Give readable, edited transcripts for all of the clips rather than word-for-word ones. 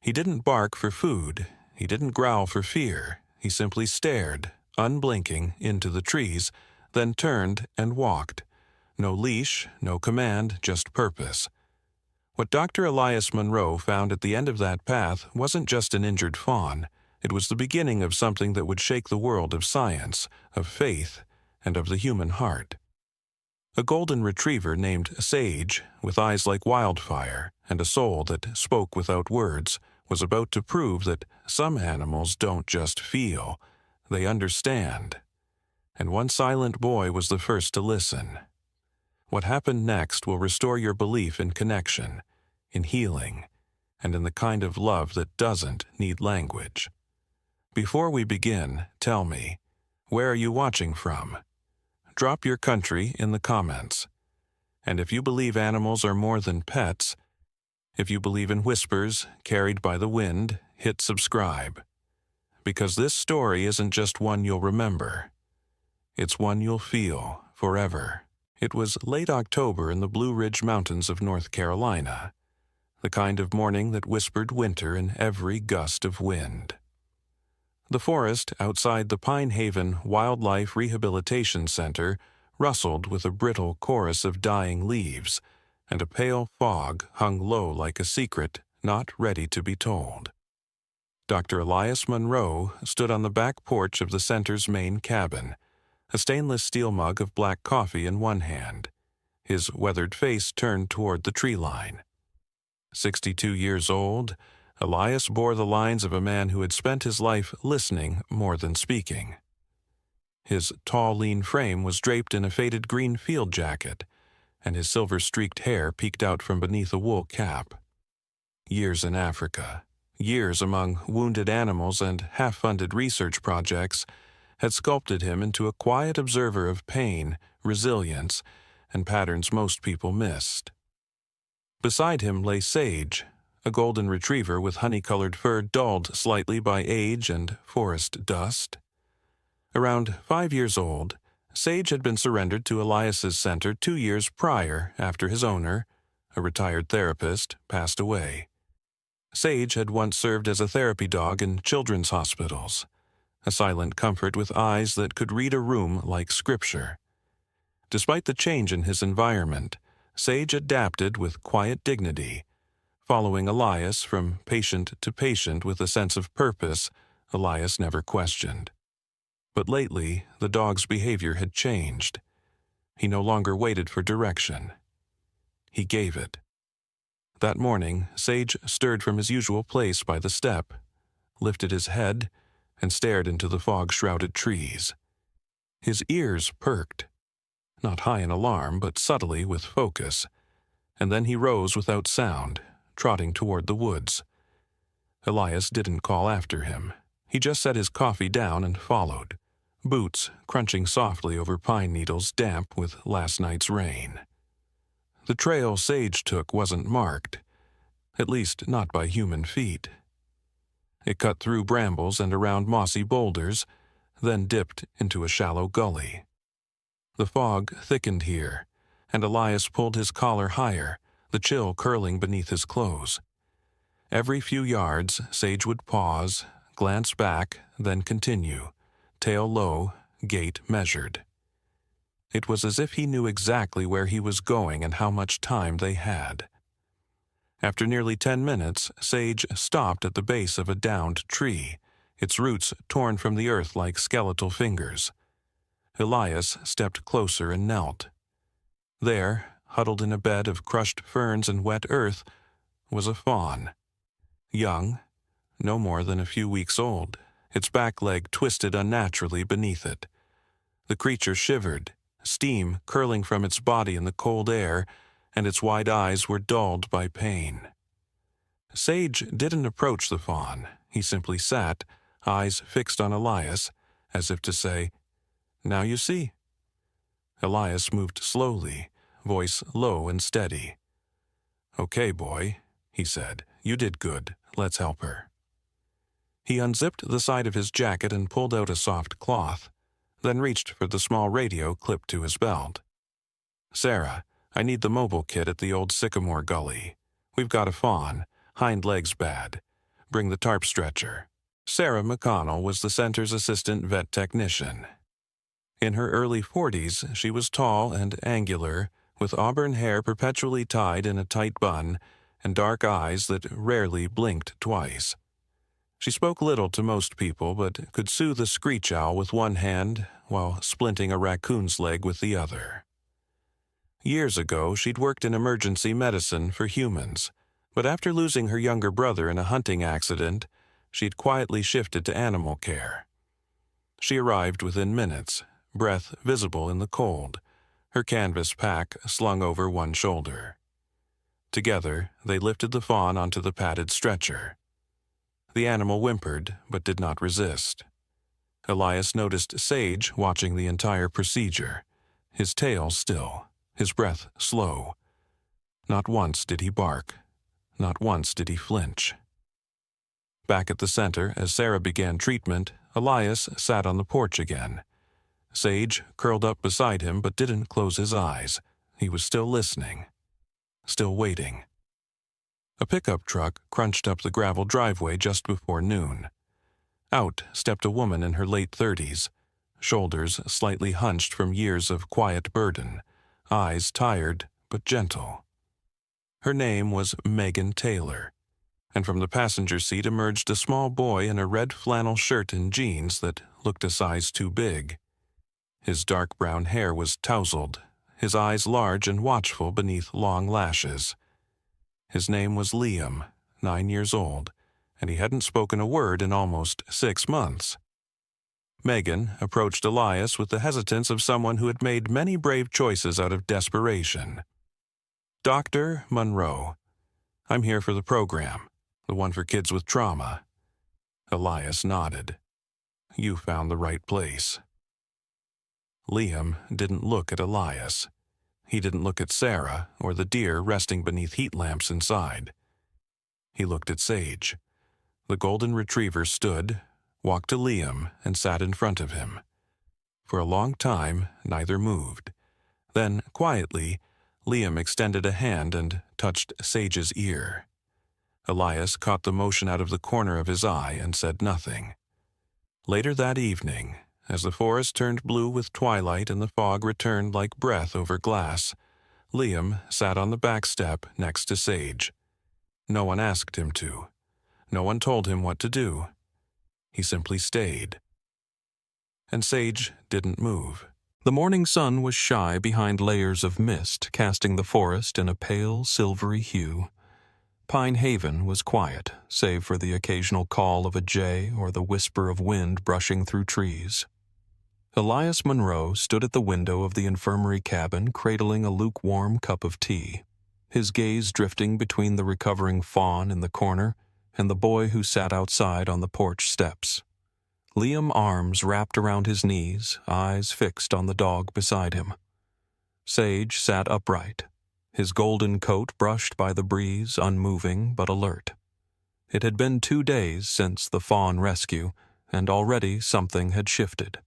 He didn't bark for food. He didn't growl for fear. He simply stared, unblinking, into the trees, then turned and walked. No leash, no command, just purpose. What Dr. Elias Munro found at the end of that path wasn't just an injured fawn. It was the beginning of something that would shake the world of science, of faith, and of the human heart. A golden retriever named Sage, with eyes like wildfire and a soul that spoke without words, was about to prove that some animals don't just feel, they understand. And one silent boy was the first to listen. What happened next will restore your belief in connection, in healing, and in the kind of love that doesn't need language. Before we begin, tell me, where are you watching from? Drop your country in the comments. And if you believe animals are more than pets, if you believe in whispers carried by the wind, hit subscribe. Because this story isn't just one you'll remember. It's one you'll feel forever. It was late October in the Blue Ridge Mountains of North Carolina, the kind of morning that whispered winter in every gust of wind. The forest outside the Pine Haven Wildlife Rehabilitation Center rustled with a brittle chorus of dying leaves, and a pale fog hung low like a secret not ready to be told. Dr. Elias Munro stood on the back porch of the center's main cabin, a stainless steel mug of black coffee in one hand, his weathered face turned toward the tree line. 62 years old, Elias bore the lines of a man who had spent his life listening more than speaking. His tall, lean frame was draped in a faded green field jacket, and his silver-streaked hair peeked out from beneath a wool cap. Years in Africa, years among wounded animals and half-funded research projects had sculpted him into a quiet observer of pain, resilience, and patterns most people missed. Beside him lay Sage, a golden retriever with honey-colored fur dulled slightly by age and forest dust. Around 5 years old, Sage had been surrendered to Elias's center 2 years prior after his owner, a retired therapist, passed away. Sage had once served as a therapy dog in children's hospitals, a silent comfort with eyes that could read a room like scripture. Despite the change in his environment, Sage adapted with quiet dignity, following Elias from patient to patient with a sense of purpose Elias never questioned. But lately, the dog's behavior had changed. He no longer waited for direction. He gave it. That morning, Sage stirred from his usual place by the step, lifted his head, and stared into the fog-shrouded trees. His ears perked, not high in alarm, but subtly with focus, and then he rose without sound, trotting toward the woods. Elias didn't call after him. He just set his coffee down and followed, boots crunching softly over pine needles damp with last night's rain. The trail Sage took wasn't marked, at least not by human feet. It cut through brambles and around mossy boulders, then dipped into a shallow gully. The fog thickened here, and Elias pulled his collar higher, the chill curling beneath his clothes. Every few yards, Sage would pause, glance back, then continue, tail low, gait measured. It was as if he knew exactly where he was going and how much time they had. After nearly 10 minutes, Sage stopped at the base of a downed tree, its roots torn from the earth like skeletal fingers. Elias stepped closer and knelt. There, huddled in a bed of crushed ferns and wet earth, was a fawn. Young, no more than a few weeks old, its back leg twisted unnaturally beneath it. The creature shivered, steam curling from its body in the cold air, and its wide eyes were dulled by pain. Sage didn't approach the fawn. He simply sat, eyes fixed on Elias, as if to say, "Now you see." Elias moved slowly, voice low and steady. "Okay, boy," he said. "You did good. Let's help her." He unzipped the side of his jacket and pulled out a soft cloth, then reached for the small radio clipped to his belt. "Sarah, I need the mobile kit at the old sycamore gully. We've got a fawn, hind legs bad. bring the tarp stretcher. Sarah McConnell was the center's assistant vet technician. In her early 40s, she was tall and angular, with auburn hair perpetually tied in a tight bun and dark eyes that rarely blinked twice. She spoke little to most people, but could soothe a screech owl with one hand while splinting a raccoon's leg with the other. Years ago, she'd worked in emergency medicine for humans, but after losing her younger brother in a hunting accident, she'd quietly shifted to animal care. She arrived within minutes, breath visible in the cold, her canvas pack slung over one shoulder. Together, they lifted the fawn onto the padded stretcher. The animal whimpered, but did not resist. Elias noticed Sage watching the entire procedure, his tail still, his breath slow. Not once did he bark. Not once did he flinch. Back at the center, as Sarah began treatment, Elias sat on the porch again. Sage curled up beside him but didn't close his eyes. He was still listening, still waiting. A pickup truck crunched up the gravel driveway just before noon. Out stepped a woman in her late 30s, shoulders slightly hunched from years of quiet burden, eyes tired but gentle. Her name was Megan Taylor, and from the passenger seat emerged a small boy in a red flannel shirt and jeans that looked a size too big. His dark brown hair was tousled, his eyes large and watchful beneath long lashes. His name was Liam, 9 years old, and he hadn't spoken a word in almost 6 months. Megan approached Elias with the hesitance of someone who had made many brave choices out of desperation. "Dr. Monroe, I'm here for the program, the one for kids with trauma." Elias nodded. "You found the right place." Liam didn't look at Elias. He didn't look at Sarah or the deer resting beneath heat lamps inside. He looked at Sage. The golden retriever stood, walked to Liam, and sat in front of him. For a long time, neither moved. Then, quietly, Liam extended a hand and touched Sage's ear. Elias caught the motion out of the corner of his eye and said nothing. Later that evening, as the forest turned blue with twilight and the fog returned like breath over glass, Liam sat on the back step next to Sage. No one asked him to. No one told him what to do. He simply stayed. And Sage didn't move. The morning sun was shy behind layers of mist, casting the forest in a pale, silvery hue. Pine Haven was quiet, save for the occasional call of a jay or the whisper of wind brushing through trees. Elias Monroe stood at the window of the infirmary cabin cradling a lukewarm cup of tea, his gaze drifting between the recovering fawn in the corner and the boy who sat outside on the porch steps. Liam, arms wrapped around his knees, eyes fixed on the dog beside him. Sage sat upright, his golden coat brushed by the breeze, unmoving but alert. It had been 2 days since the fawn rescue, and already something had shifted.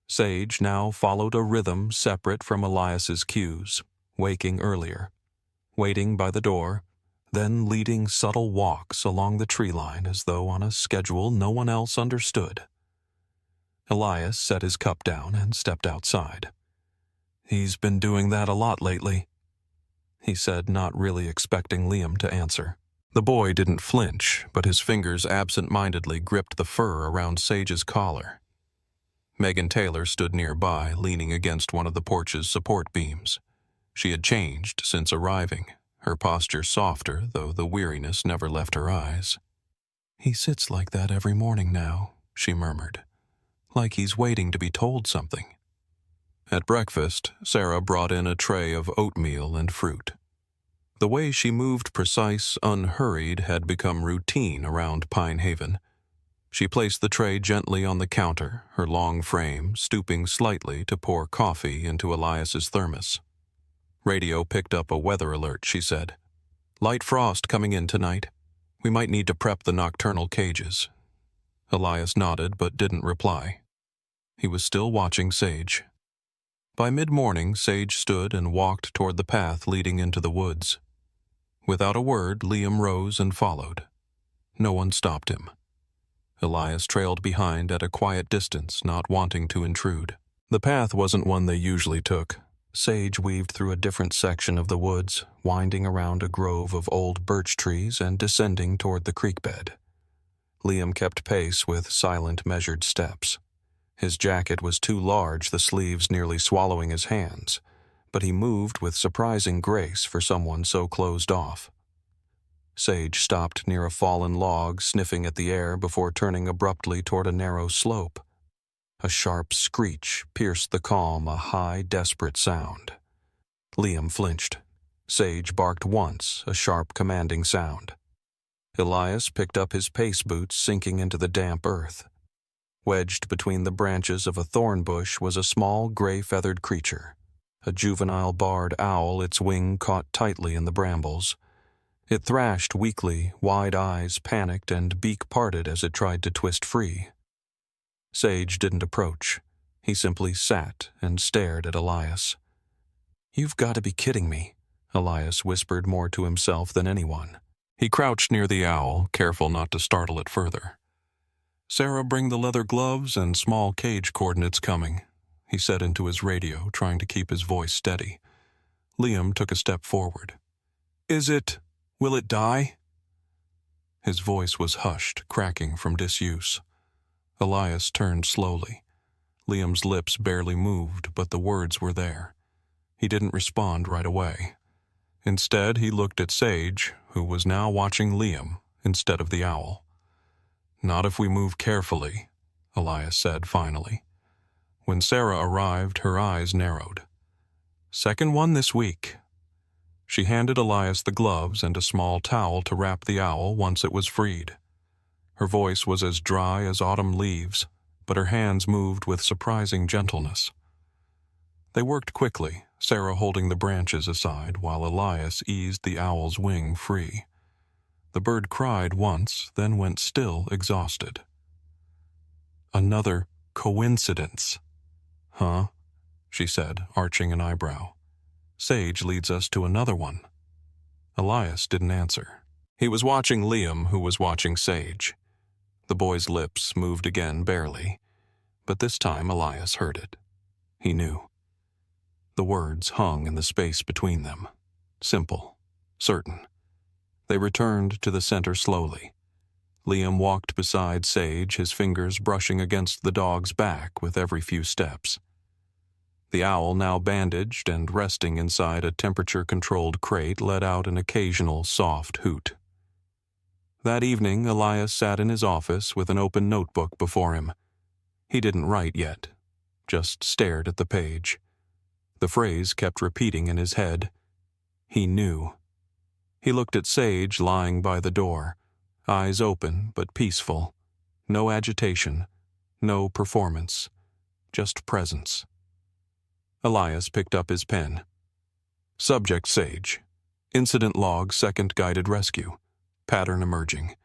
Sage now followed a rhythm separate from Elias's cues, waking earlier, waiting by the door, then leading subtle walks along the tree line as though on a schedule no one else understood. Elias set his cup down and stepped outside. "He's been doing that a lot lately," he said, not really expecting Liam to answer. The boy didn't flinch, but his fingers absent-mindedly gripped the fur around Sage's collar. Megan Taylor stood nearby, leaning against one of the porch's support beams. She had changed since arriving, her posture softer, though the weariness never left her eyes. "He sits like that every morning now," she murmured, "like he's waiting to be told something." At breakfast, Sarah brought in a tray of oatmeal and fruit. The way she moved, precise, unhurried, had become routine around Pine Haven. She placed the tray gently on the counter, her long frame stooping slightly to pour coffee into Elias's thermos. Radio picked up a weather alert, she said. "Light frost coming in tonight. We might need to prep the nocturnal cages." Elias nodded but didn't reply. He was still watching Sage. By mid-morning, Sage stood and walked toward the path leading into the woods. Without a word, Liam rose and followed. No one stopped him. Elias trailed behind at a quiet distance, not wanting to intrude. The path wasn't one they usually took. Sage weaved through a different section of the woods, winding around a grove of old birch trees and descending toward the creek bed. Liam kept pace with silent, measured steps. His jacket was too large, the sleeves nearly swallowing his hands, but he moved with surprising grace for someone so closed off. Sage stopped near a fallen log, sniffing at the air before turning abruptly toward a narrow slope. A sharp screech pierced the calm, a high, desperate sound. Liam flinched. Sage barked once, a sharp, commanding sound. Elias picked up his pace boots, sinking into the damp earth. Wedged between the branches of a thorn bush was a small, gray-feathered creature. A juvenile barred owl, its wing caught tightly in the brambles. It thrashed weakly, wide eyes panicked and beak parted as it tried to twist free. Sage didn't approach. He simply sat and stared at Elias. "You've got to be kidding me," Elias whispered more to himself than anyone. He crouched near the owl, careful not to startle it further. "Sarah, bring the leather gloves and small cage coordinates coming," he said into his radio, trying to keep his voice steady. Liam took a step forward. Will it die?" His voice was hushed, cracking from disuse. Elias turned slowly. Liam's lips barely moved, but the words were there. He didn't respond right away. Instead, he looked at Sage, who was now watching Liam instead of the owl. "Not if we move carefully," Elias said finally. When Sarah arrived, her eyes narrowed. "Second one this week." She handed Elias the gloves and a small towel to wrap the owl once it was freed. Her voice was as dry as autumn leaves, but her hands moved with surprising gentleness. They worked quickly, Sarah holding the branches aside while Elias eased the owl's wing free. The bird cried once, then went still, exhausted. "Another coincidence." "Huh?" she said, arching an eyebrow. "Sage leads us to another one." Elias didn't answer. He was watching Liam, who was watching Sage. The boy's lips moved again barely, but this time Elias heard it. He knew. The words hung in the space between them. Simple, certain. They returned to the center slowly. Liam walked beside Sage, his fingers brushing against the dog's back with every few steps. The owl, now bandaged and resting inside a temperature-controlled crate, let out an occasional soft hoot. That evening, Elias sat in his office with an open notebook before him. He didn't write yet, just stared at the page. The phrase kept repeating in his head. He knew. He looked at Sage lying by the door, eyes open but peaceful. No agitation, no performance, just presence. Elias picked up his pen. Subject Sage. Incident log, second guided rescue. Pattern emerging.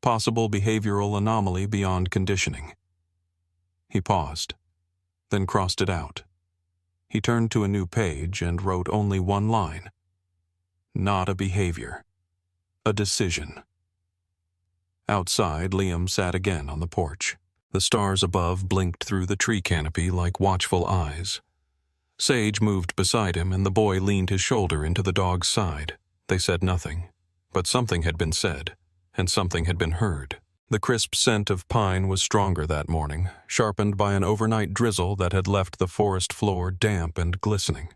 Possible behavioral anomaly beyond conditioning. He paused, then crossed it out. He turned to a new page and wrote only one line. Not a behavior. A decision. Outside, Liam sat again on the porch. The stars above blinked through the tree canopy like watchful eyes. Sage moved beside him, and the boy leaned his shoulder into the dog's side. They said nothing, but something had been said, and something had been heard. The crisp scent of pine was stronger that morning, sharpened by an overnight drizzle that had left the forest floor damp and glistening.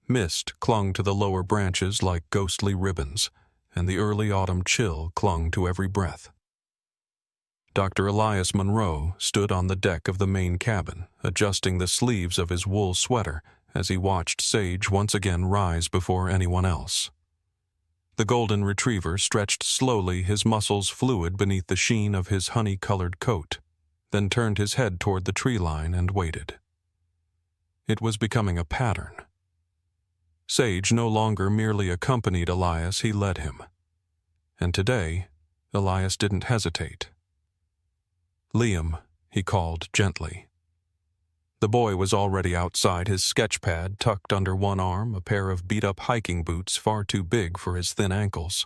Mist clung to the lower branches like ghostly ribbons, and the early autumn chill clung to every breath. Dr. Elias Monroe stood on the deck of the main cabin, adjusting the sleeves of his wool sweater as he watched Sage once again rise before anyone else. The golden retriever stretched slowly, his muscles fluid beneath the sheen of his honey-colored coat, then turned his head toward the tree line and waited. It was becoming a pattern. Sage no longer merely accompanied Elias, he led him. And today, Elias didn't hesitate. Liam, he called gently. The boy was already outside, his sketch pad tucked under one arm, a pair of beat-up hiking boots far too big for his thin ankles.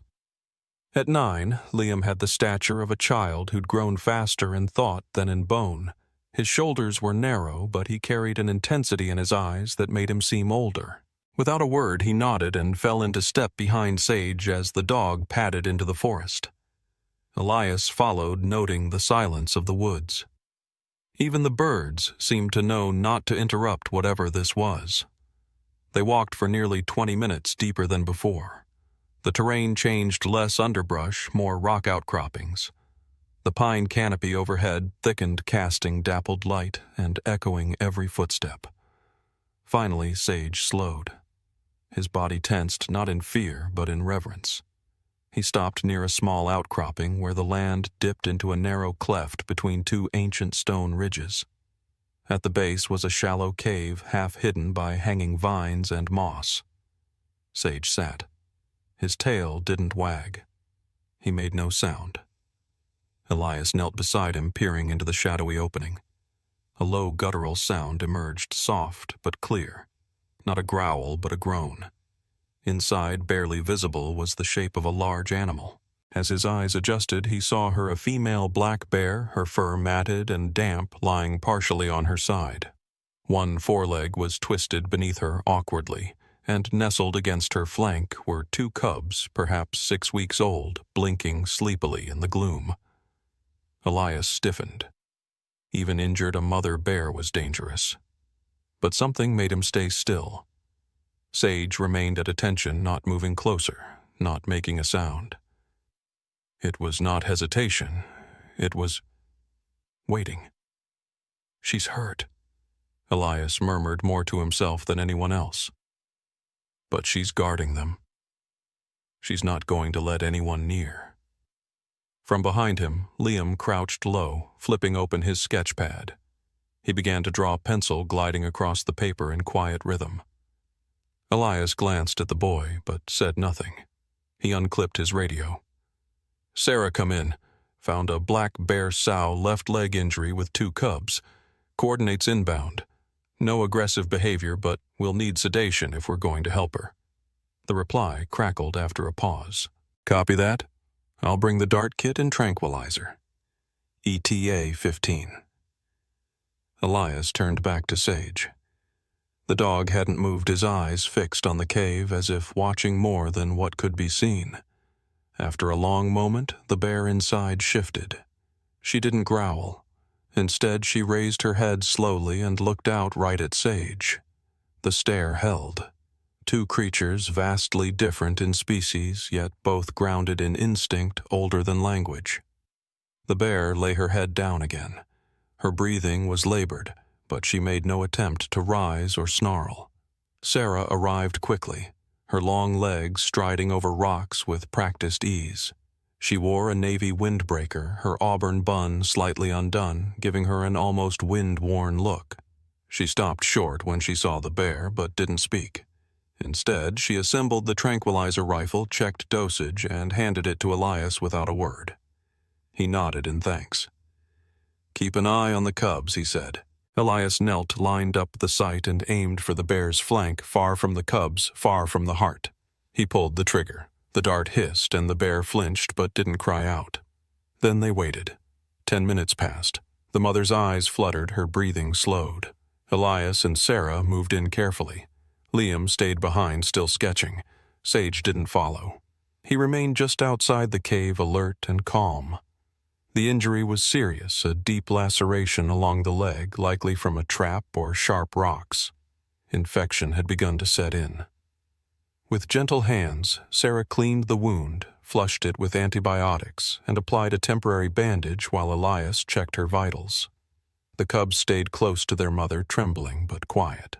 At 9, Liam had the stature of a child who'd grown faster in thought than in bone. His shoulders were narrow, but he carried an intensity in his eyes that made him seem older. Without a word, he nodded and fell into step behind Sage as the dog padded into the forest. Elias followed, noting the silence of the woods. Even the birds seemed to know not to interrupt whatever this was. They walked for nearly 20 minutes deeper than before. The terrain changed, less underbrush, more rock outcroppings. The pine canopy overhead thickened, casting dappled light and echoing every footstep. Finally, Sage slowed. His body tensed, not in fear, but in reverence. He stopped near a small outcropping where the land dipped into a narrow cleft between two ancient stone ridges. At the base was a shallow cave half hidden by hanging vines and moss. Sage sat. His tail didn't wag. He made no sound. Elias knelt beside him, peering into the shadowy opening. A low guttural sound emerged, soft but clear. Not a growl, but a groan. Inside, barely visible, was the shape of a large animal. As his eyes adjusted, he saw her a female black bear, her fur matted and damp, lying partially on her side. One foreleg was twisted beneath her awkwardly, and nestled against her flank were two cubs, perhaps 6 weeks old, blinking sleepily in the gloom. Elias stiffened. Even injured a mother bear was dangerous. But something made him stay still. Sage remained at attention, not moving closer, not making a sound. It was not hesitation. It was waiting. "She's hurt," Elias murmured more to himself than anyone else. "But she's guarding them. She's not going to let anyone near." From behind him, Liam crouched low, flipping open his sketch pad. He began to draw a pencil gliding across the paper in quiet rhythm. Elias glanced at the boy, but said nothing. He unclipped his radio. "Sarah come in. Found a black bear sow left leg injury with 2 cubs. Coordinates inbound. No aggressive behavior, but we'll need sedation if we're going to help her." The reply crackled after a pause. "Copy that. I'll bring the dart kit and tranquilizer. ETA 15. Elias turned back to Sage. The dog hadn't moved, his eyes fixed on the cave as if watching more than what could be seen. After a long moment, the bear inside shifted. She didn't growl. Instead, she raised her head slowly and looked out right at Sage. The stare held. 2 creatures vastly different in species, yet both grounded in instinct older than language. The bear lay her head down again. Her breathing was labored, but she made no attempt to rise or snarl. Sarah arrived quickly, her long legs striding over rocks with practiced ease. She wore a navy windbreaker, her auburn bun slightly undone, giving her an almost wind-worn look. She stopped short when she saw the bear, but didn't speak. Instead, she assembled the tranquilizer rifle, checked dosage, and handed it to Elias without a word. He nodded in thanks. "Keep an eye on the cubs," he said. Elias knelt, lined up the sight, and aimed for the bear's flank, far from the cubs, far from the heart. He pulled the trigger. The dart hissed, and the bear flinched but didn't cry out. Then they waited. 10 minutes passed. The mother's eyes fluttered, her breathing slowed. Elias and Sarah moved in carefully. Liam stayed behind, still sketching. Sage didn't follow. He remained just outside the cave, alert and calm. The injury was serious, a deep laceration along the leg, likely from a trap or sharp rocks. Infection had begun to set in. With gentle hands, Sarah cleaned the wound, flushed it with antibiotics, and applied a temporary bandage while Elias checked her vitals. The cubs stayed close to their mother, trembling but quiet.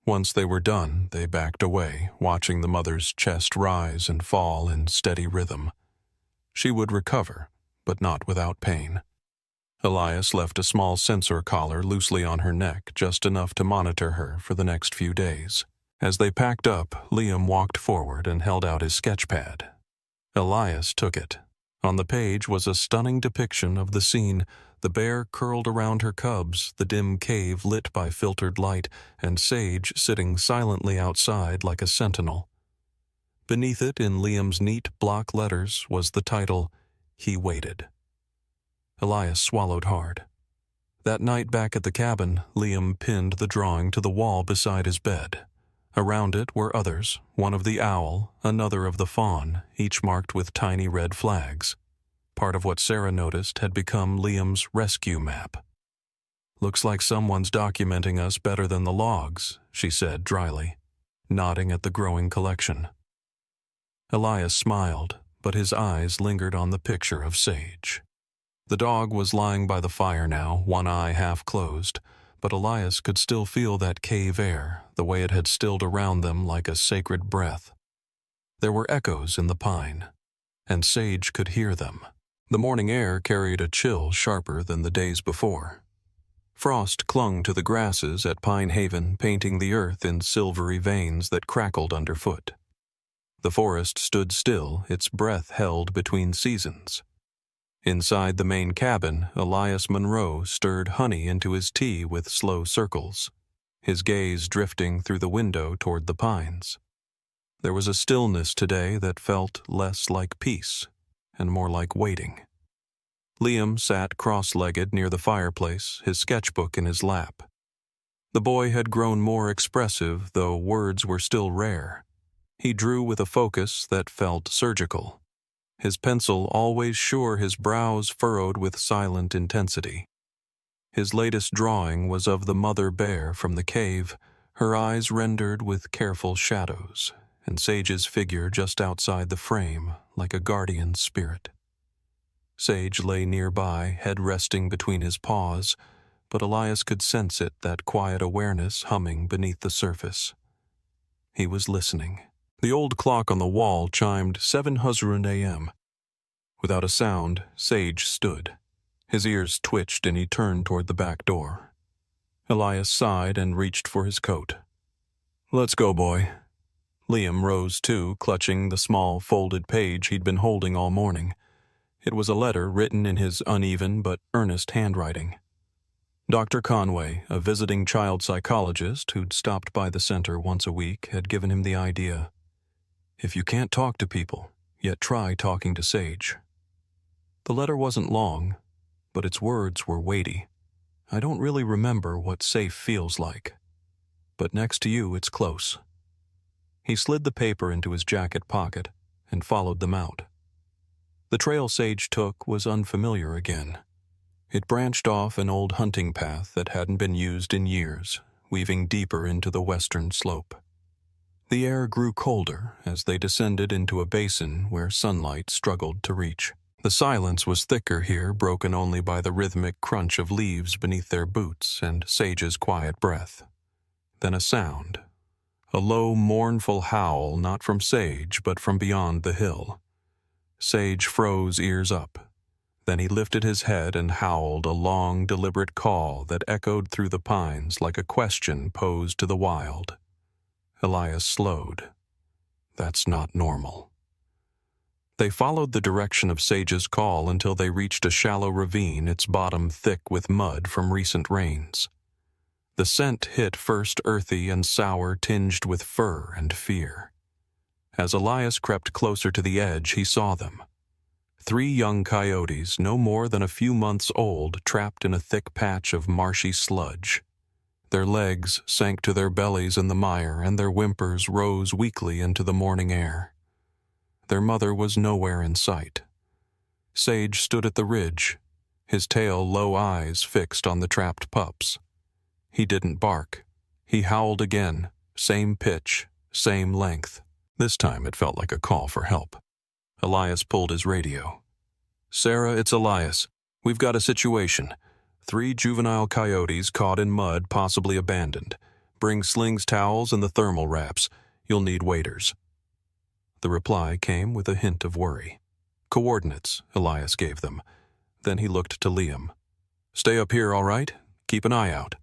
Once they were done, they backed away, watching the mother's chest rise and fall in steady rhythm. She would recover, but not without pain. Elias left a small sensor collar loosely on her neck, just enough to monitor her for the next few days. As they packed up, Liam walked forward and held out his sketch pad. Elias took it. On the page was a stunning depiction of the scene, the bear curled around her cubs, the dim cave lit by filtered light, and Sage sitting silently outside like a sentinel. Beneath it, in Liam's neat block letters, was the title, He Waited. Elias swallowed hard. That night back at the cabin, Liam pinned the drawing to the wall beside his bed. Around it were others, one of the owl, another of the fawn, each marked with tiny red flags. Part of what Sarah noticed had become Liam's rescue map. "Looks like someone's documenting us better than the logs," she said dryly, nodding at the growing collection. Elias smiled, but his eyes lingered on the picture of Sage. The dog was lying by the fire now, one eye half closed, but Elias could still feel that cave air, the way it had stilled around them like a sacred breath. There were echoes in the pine, and Sage could hear them. The morning air carried a chill sharper than the days before. Frost clung to the grasses at Pine Haven, painting the earth in silvery veins that crackled underfoot. The forest stood still, its breath held between seasons. Inside the main cabin, Elias Monroe stirred honey into his tea with slow circles, his gaze drifting through the window toward the pines. There was a stillness today that felt less like peace and more like waiting. Liam sat cross-legged near the fireplace, his sketchbook in his lap. The boy had grown more expressive, though words were still rare. He drew with a focus that felt surgical, his pencil always sure, his brows furrowed with silent intensity. His latest drawing was of the mother bear from the cave, her eyes rendered with careful shadows, and Sage's figure just outside the frame, like a guardian spirit. Sage lay nearby, head resting between his paws, but Elias could sense it, that quiet awareness humming beneath the surface. He was listening. The old clock on the wall chimed 7:00 a.m. Without a sound, Sage stood. His ears twitched and he turned toward the back door. Elias sighed and reached for his coat. "Let's go, boy." Liam rose too, clutching the small folded page he'd been holding all morning. It was a letter written in his uneven but earnest handwriting. Dr. Conway, a visiting child psychologist who'd stopped by the center once a week, had given him the idea. If you can't talk to people, yet try talking to Sage. The letter wasn't long, but its words were weighty. I don't really remember what safe feels like, but next to you it's close. He slid the paper into his jacket pocket and followed them out. The trail Sage took was unfamiliar again. It branched off an old hunting path that hadn't been used in years, weaving deeper into the western slope. The air grew colder as they descended into a basin where sunlight struggled to reach. The silence was thicker here, broken only by the rhythmic crunch of leaves beneath their boots and Sage's quiet breath. Then a sound. A low, mournful howl, not from Sage, but from beyond the hill. Sage froze, ears up. Then he lifted his head and howled a long, deliberate call that echoed through the pines like a question posed to the wild. Elias slowed. That's not normal. They followed the direction of Sage's call until they reached a shallow ravine, its bottom thick with mud from recent rains. The scent hit first earthy and sour, tinged with fur and fear. As Elias crept closer to the edge, he saw them. 3 young coyotes, no more than a few months old, trapped in a thick patch of marshy sludge. Their legs sank to their bellies in the mire, and their whimpers rose weakly into the morning air. Their mother was nowhere in sight. Sage stood at the ridge, his low eyes fixed on the trapped pups. He didn't bark. He howled again, same pitch, same length. This time it felt like a call for help. Elias pulled his radio. "Sarah, it's Elias. We've got a situation. 3 juvenile coyotes caught in mud, possibly abandoned. Bring slings, towels, and the thermal wraps. You'll need waders." The reply came with a hint of worry. "Coordinates," Elias gave them. Then he looked to Liam. "Stay up here, all right? Keep an eye out."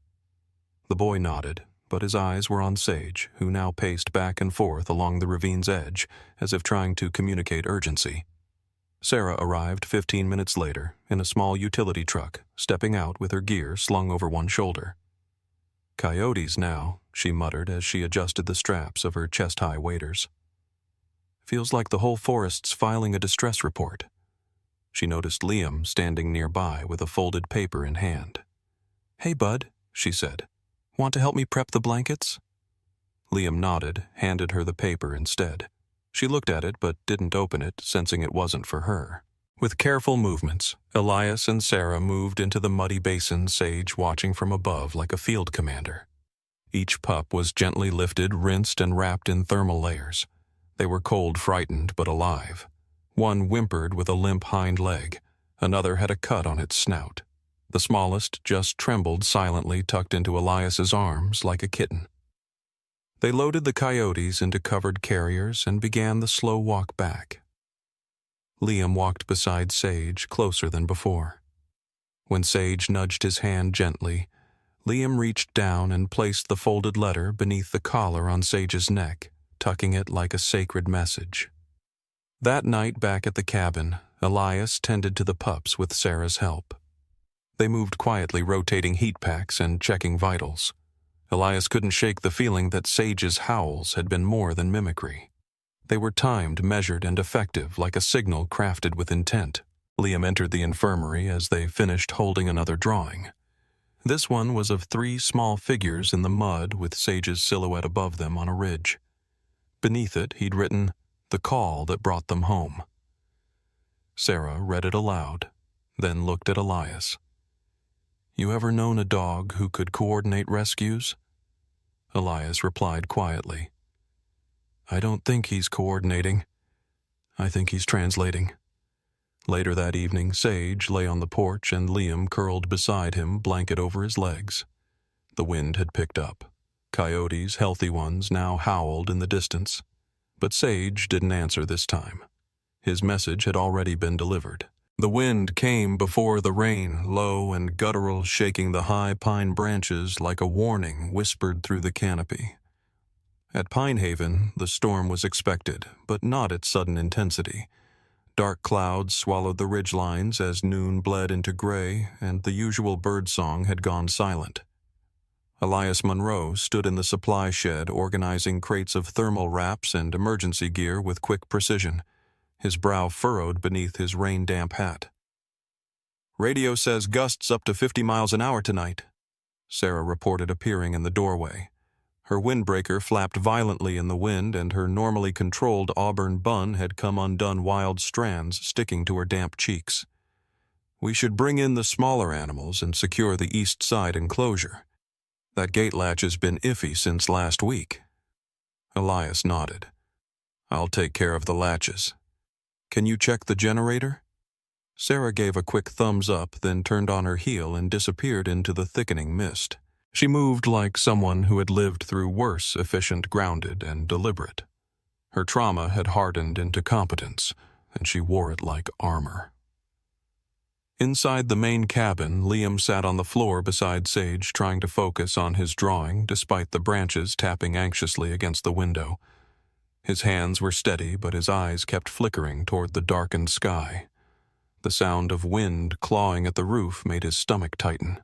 The boy nodded, but his eyes were on Sage, who now paced back and forth along the ravine's edge, as if trying to communicate urgency. Sarah arrived 15 minutes later in a small utility truck, stepping out with her gear slung over one shoulder. "Coyotes now," she muttered as she adjusted the straps of her chest-high waders. Feels like the whole forest's filing a distress report. She noticed Liam standing nearby with a folded paper in hand. "Hey, bud," she said. "Want to help me prep the blankets?" Liam nodded, handed her the paper instead. She looked at it but didn't open it, sensing it wasn't for her. With careful movements, Elias and Sarah moved into the muddy basin, Sage watching from above like a field commander. Each pup was gently lifted, rinsed, and wrapped in thermal layers. They were cold frightened but alive. One whimpered with a limp hind leg. Another had a cut on its snout. The smallest just trembled silently, tucked into Elias's arms like a kitten. They loaded the coyotes into covered carriers and began the slow walk back. Liam walked beside Sage, closer than before. When Sage nudged his hand gently, Liam reached down and placed the folded letter beneath the collar on Sage's neck, tucking it like a sacred message. That night back at the cabin, Elias tended to the pups with Sarah's help. They moved quietly, rotating heat packs and checking vitals. Elias couldn't shake the feeling that Sage's howls had been more than mimicry. They were timed, measured, and effective, like a signal crafted with intent. Liam entered the infirmary as they finished holding another drawing. This one was of 3 small figures in the mud with Sage's silhouette above them on a ridge. Beneath it, he'd written, "The call that brought them home." Sarah read it aloud, then looked at Elias. "You ever known a dog who could coordinate rescues?" Elias replied quietly, "I don't think he's coordinating. I think he's translating." Later that evening, Sage lay on the porch and Liam curled beside him, blanket over his legs. The wind had picked up. Coyotes, healthy ones, now howled in the distance. But Sage didn't answer this time. His message had already been delivered. The wind came before the rain, low and guttural, shaking the high pine branches like a warning whispered through the canopy. At Pine Haven, the storm was expected, but not at sudden intensity. Dark clouds swallowed the ridgelines as noon bled into gray, and the usual birdsong had gone silent. Elias Monroe stood in the supply shed organizing crates of thermal wraps and emergency gear with quick precision, his brow furrowed beneath his rain-damp hat. "Radio says gusts up to 50 miles an hour tonight," Sarah reported, appearing in the doorway. Her windbreaker flapped violently in the wind, and her normally controlled auburn bun had come undone, wild strands sticking to her damp cheeks. "We should bring in the smaller animals and secure the east side enclosure. That gate latch has been iffy since last week." Elias nodded. "I'll take care of the latches. Can you check the generator?" Sarah gave a quick thumbs up, then turned on her heel and disappeared into the thickening mist. She moved like someone who had lived through worse, efficient, grounded, and deliberate. Her trauma had hardened into competence, and she wore it like armor. Inside the main cabin, Liam sat on the floor beside Sage, trying to focus on his drawing despite the branches tapping anxiously against the window. His hands were steady, but his eyes kept flickering toward the darkened sky. The sound of wind clawing at the roof made his stomach tighten.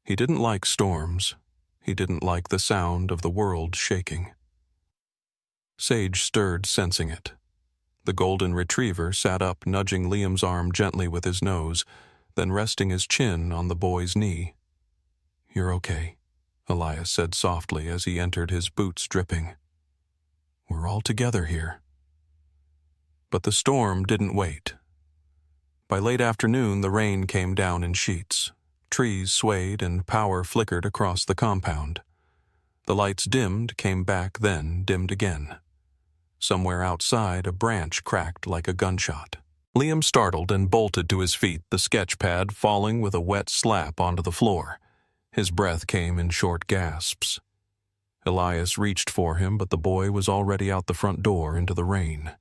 He didn't like storms. He didn't like the sound of the world shaking. Sage stirred, sensing it. The golden retriever sat up, nudging Liam's arm gently with his nose, then resting his chin on the boy's knee. "You're okay," Elias said softly as he entered, his boots dripping. "We're all together here." But the storm didn't wait. By late afternoon, the rain came down in sheets. Trees swayed and power flickered across the compound. The lights dimmed, came back, then dimmed again. Somewhere outside, a branch cracked like a gunshot. Liam startled and bolted to his feet, the sketch pad falling with a wet slap onto the floor. His breath came in short gasps. Elias reached for him, but the boy was already out the front door into the rain.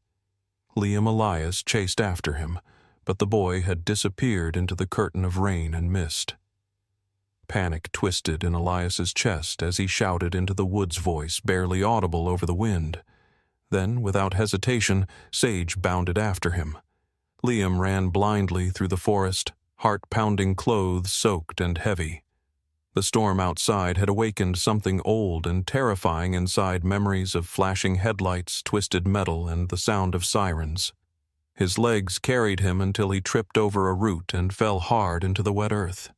Liam Elias chased after him, but the boy had disappeared into the curtain of rain and mist. Panic twisted in Elias's chest as he shouted into the woods voice, barely audible over the wind. Then, without hesitation, Sage bounded after him. Liam ran blindly through the forest, heart-pounding, clothes soaked and heavy. The storm outside had awakened something old and terrifying inside, memories of flashing headlights, twisted metal, and the sound of sirens. His legs carried him until he tripped over a root and fell hard into the wet earth.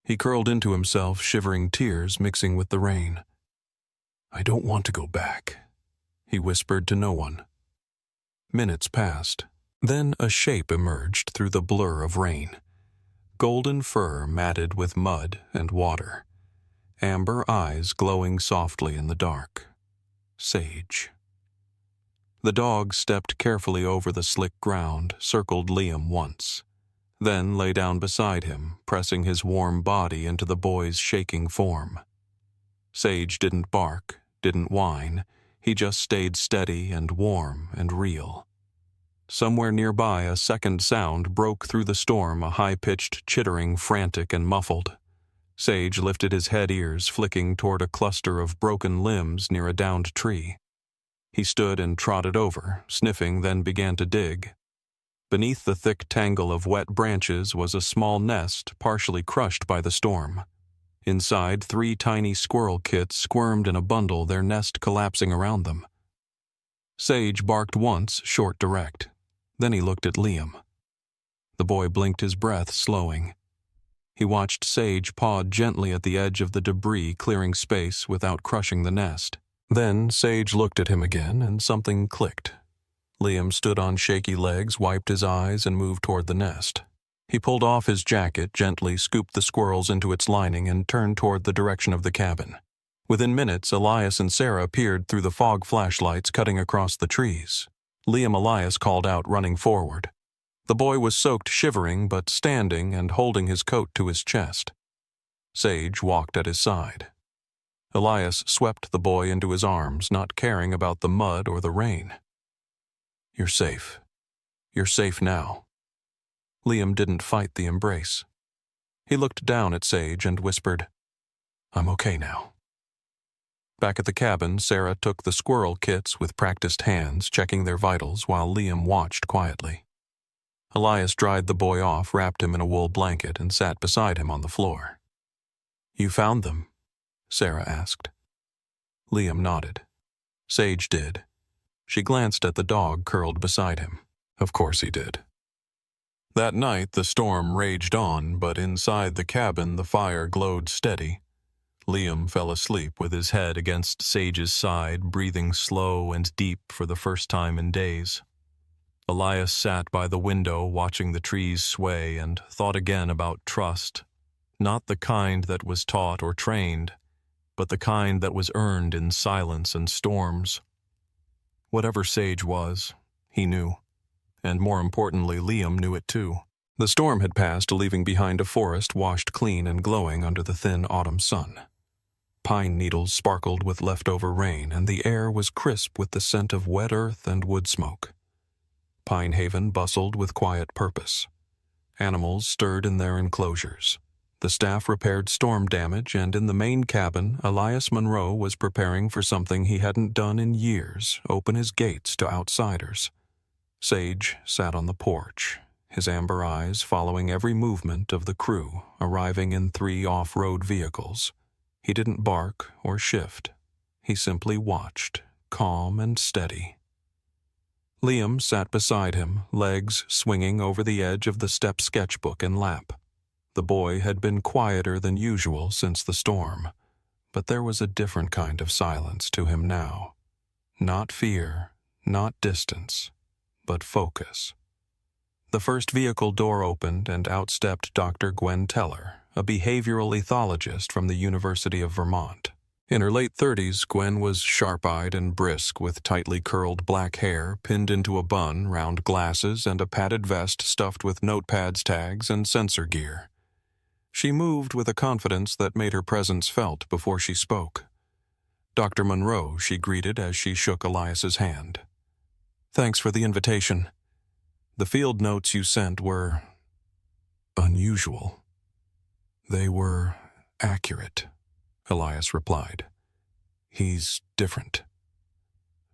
He curled into himself, shivering, tears mixing with the rain. "I don't want to go back," he whispered to no one. Minutes passed. Then a shape emerged through the blur of rain. Golden fur matted with mud and water. Amber eyes glowing softly in the dark. Sage. The dog stepped carefully over the slick ground, circled Liam once, then lay down beside him, pressing his warm body into the boy's shaking form. Sage didn't bark, didn't whine. He just stayed steady and warm and real. Somewhere nearby, a second sound broke through the storm, a high-pitched chittering, frantic and muffled. Sage lifted his head, ears flicking toward a cluster of broken limbs near a downed tree. He stood and trotted over, sniffing, then began to dig. Beneath the thick tangle of wet branches was a small nest, partially crushed by the storm. Inside, 3 tiny squirrel kits squirmed in a bundle, their nest collapsing around them. Sage barked once, short, direct. Then he looked at Liam. The boy blinked, his breath slowing. He watched Sage paw gently at the edge of the debris, clearing space without crushing the nest. Then Sage looked at him again, and something clicked. Liam stood on shaky legs, wiped his eyes, and moved toward the nest. He pulled off his jacket, gently scooped the squirrels into its lining, and turned toward the direction of the cabin. Within minutes, Elias and Sarah appeared through the fog flashlights cutting across the trees. Liam Elias called out, running forward. The boy was soaked, shivering, but standing and holding his coat to his chest. Sage walked at his side. Elias swept the boy into his arms, not caring about the mud or the rain. "You're safe. You're safe now." Liam didn't fight the embrace. He looked down at Sage and whispered, "I'm okay now." Back at the cabin, Sarah took the squirrel kits with practiced hands, checking their vitals while Liam watched quietly. Elias dried the boy off, wrapped him in a wool blanket, and sat beside him on the floor. "You found them?" Sarah asked. Liam nodded. Sage did. She glanced at the dog curled beside him. Of course he did. That night the storm raged on, but inside the cabin the fire glowed steady. Liam fell asleep with his head against Sage's side, breathing slow and deep for the first time in days. Elias sat by the window watching the trees sway and thought again about trust, not the kind that was taught or trained, but the kind that was earned in silence and storms. Whatever Sage was, he knew. And more importantly, Liam knew it too. The storm had passed, leaving behind a forest washed clean and glowing under the thin autumn sun. Pine needles sparkled with leftover rain, and the air was crisp with the scent of wet earth and wood smoke. Pine Haven bustled with quiet purpose. Animals stirred in their enclosures. The staff repaired storm damage, and in the main cabin, Elias Monroe was preparing for something he hadn't done in years, open his gates to outsiders. Sage sat on the porch, his amber eyes following every movement of the crew, arriving in 3 off-road vehicles. He didn't bark or shift. He simply watched, calm and steady. Liam sat beside him, legs swinging over the edge of the step sketchbook in lap. The boy had been quieter than usual since the storm, but there was a different kind of silence to him now. Not fear, not distance, but focus. The first vehicle door opened and out stepped Dr. Gwen Teller, a behavioral ethologist from the University of Vermont. In her late 30s, Gwen was sharp-eyed and brisk with tightly curled black hair pinned into a bun, round glasses, and a padded vest stuffed with notepads, tags, and sensor gear. She moved with a confidence that made her presence felt before she spoke. "Dr. Monroe," she greeted as she shook Elias's hand. "Thanks for the invitation. The field notes you sent were unusual." "They were accurate," Elias replied. "He's different."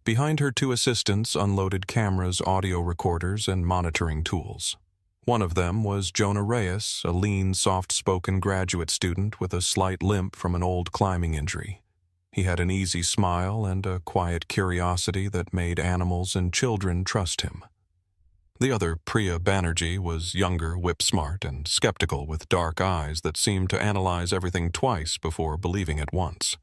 Behind her, 2 assistants unloaded cameras, audio recorders, and monitoring tools. One of them was Jonah Reyes, a lean, soft-spoken graduate student with a slight limp from an old climbing injury. He had an easy smile and a quiet curiosity that made animals and children trust him. The other, Priya Banerjee, was younger, whip-smart, and skeptical with dark eyes that seemed to analyze everything twice before believing it once.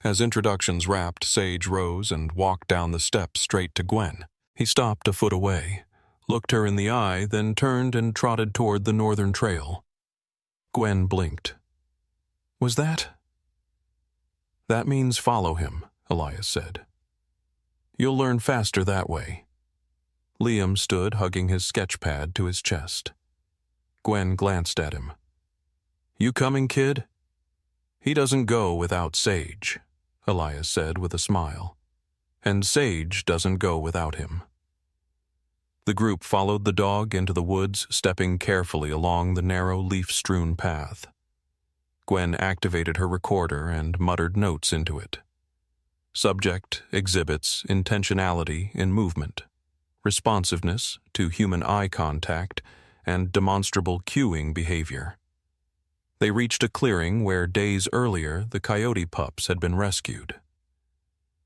As introductions wrapped, Sage rose and walked down the steps straight to Gwen. He stopped a foot away, looked her in the eye, then turned and trotted toward the northern trail. Gwen blinked. Was that? That means follow him, Elias said. You'll learn faster that way. Liam stood hugging his sketch pad to his chest. Gwen glanced at him. You coming, kid? He doesn't go without Sage, Elias said with a smile. And Sage doesn't go without him. The group followed the dog into the woods, stepping carefully along the narrow leaf-strewn path. Gwen activated her recorder and muttered notes into it. Subject exhibits intentionality in movement, responsiveness to human eye contact, and demonstrable cueing behavior. They reached a clearing where days earlier the coyote pups had been rescued.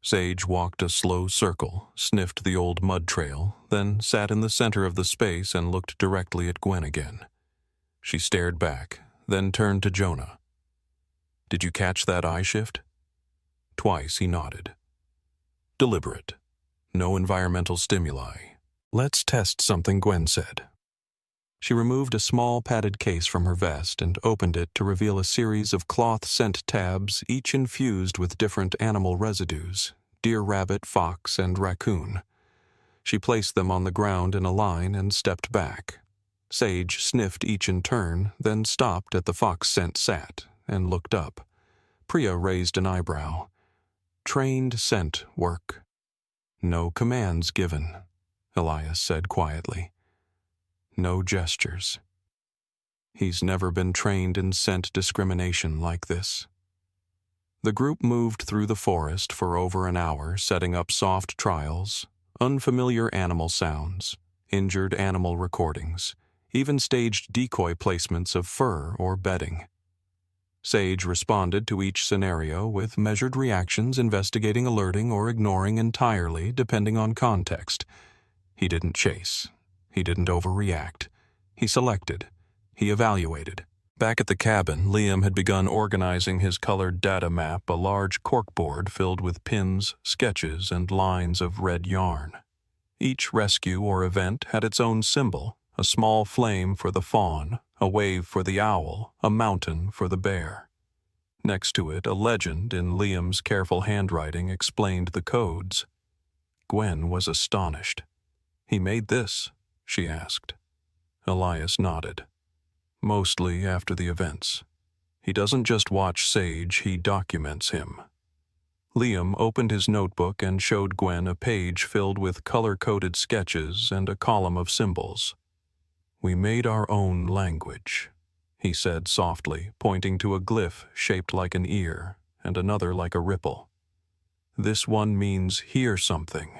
Sage walked a slow circle, sniffed the old mud trail, then sat in the center of the space and looked directly at Gwen again. She stared back, then turned to Jonah. Did you catch that eye shift? Twice he nodded. Deliberate. No environmental stimuli. Let's test something, Gwen said. She removed a small padded case from her vest and opened it to reveal a series of cloth scent tabs, each infused with different animal residues: deer, rabbit, fox, and raccoon. She placed them on the ground in a line and stepped back. Sage sniffed each in turn, then stopped at the fox scent sat and looked up. Priya raised an eyebrow. Trained scent work. No commands given, Elias said quietly. No gestures. He's never been trained in scent discrimination like this. The group moved through the forest for over an hour, setting up soft trials, unfamiliar animal sounds, injured animal recordings, even staged decoy placements of fur or bedding. Sage responded to each scenario with measured reactions, investigating, alerting, or ignoring entirely, depending on context. He didn't chase. He didn't overreact. He selected. He evaluated. Back at the cabin, Liam had begun organizing his colored data map, a large corkboard filled with pins, sketches, and lines of red yarn. Each rescue or event had its own symbol: a small flame for the fawn, a wave for the owl, a mountain for the bear. Next to it, a legend in Liam's careful handwriting explained the codes. Gwen was astonished. He made this? She asked. Elias nodded. Mostly after the events. He doesn't just watch Sage, he documents him. Liam opened his notebook and showed Gwen a page filled with color-coded sketches and a column of symbols. We made our own language, he said softly, pointing to a glyph shaped like an ear and another like a ripple. This one means hear something.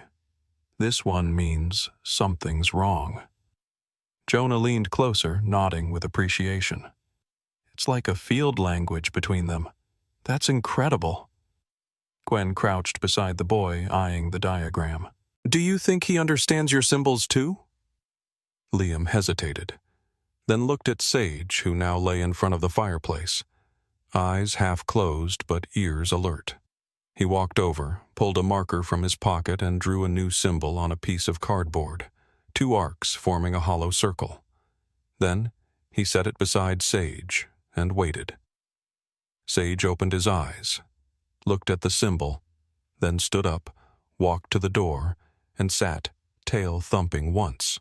This one means something's wrong. Jonah leaned closer, nodding with appreciation. It's like a field language between them. That's incredible. Gwen crouched beside the boy, eyeing the diagram. Do you think he understands your symbols too? Liam hesitated, then looked at Sage, who now lay in front of the fireplace, eyes half closed but ears alert. He walked over, pulled a marker from his pocket, and drew a new symbol on a piece of cardboard, 2 arcs forming a hollow circle. Then he set it beside Sage and waited. Sage opened his eyes, looked at the symbol, then stood up, walked to the door, and sat, tail thumping once.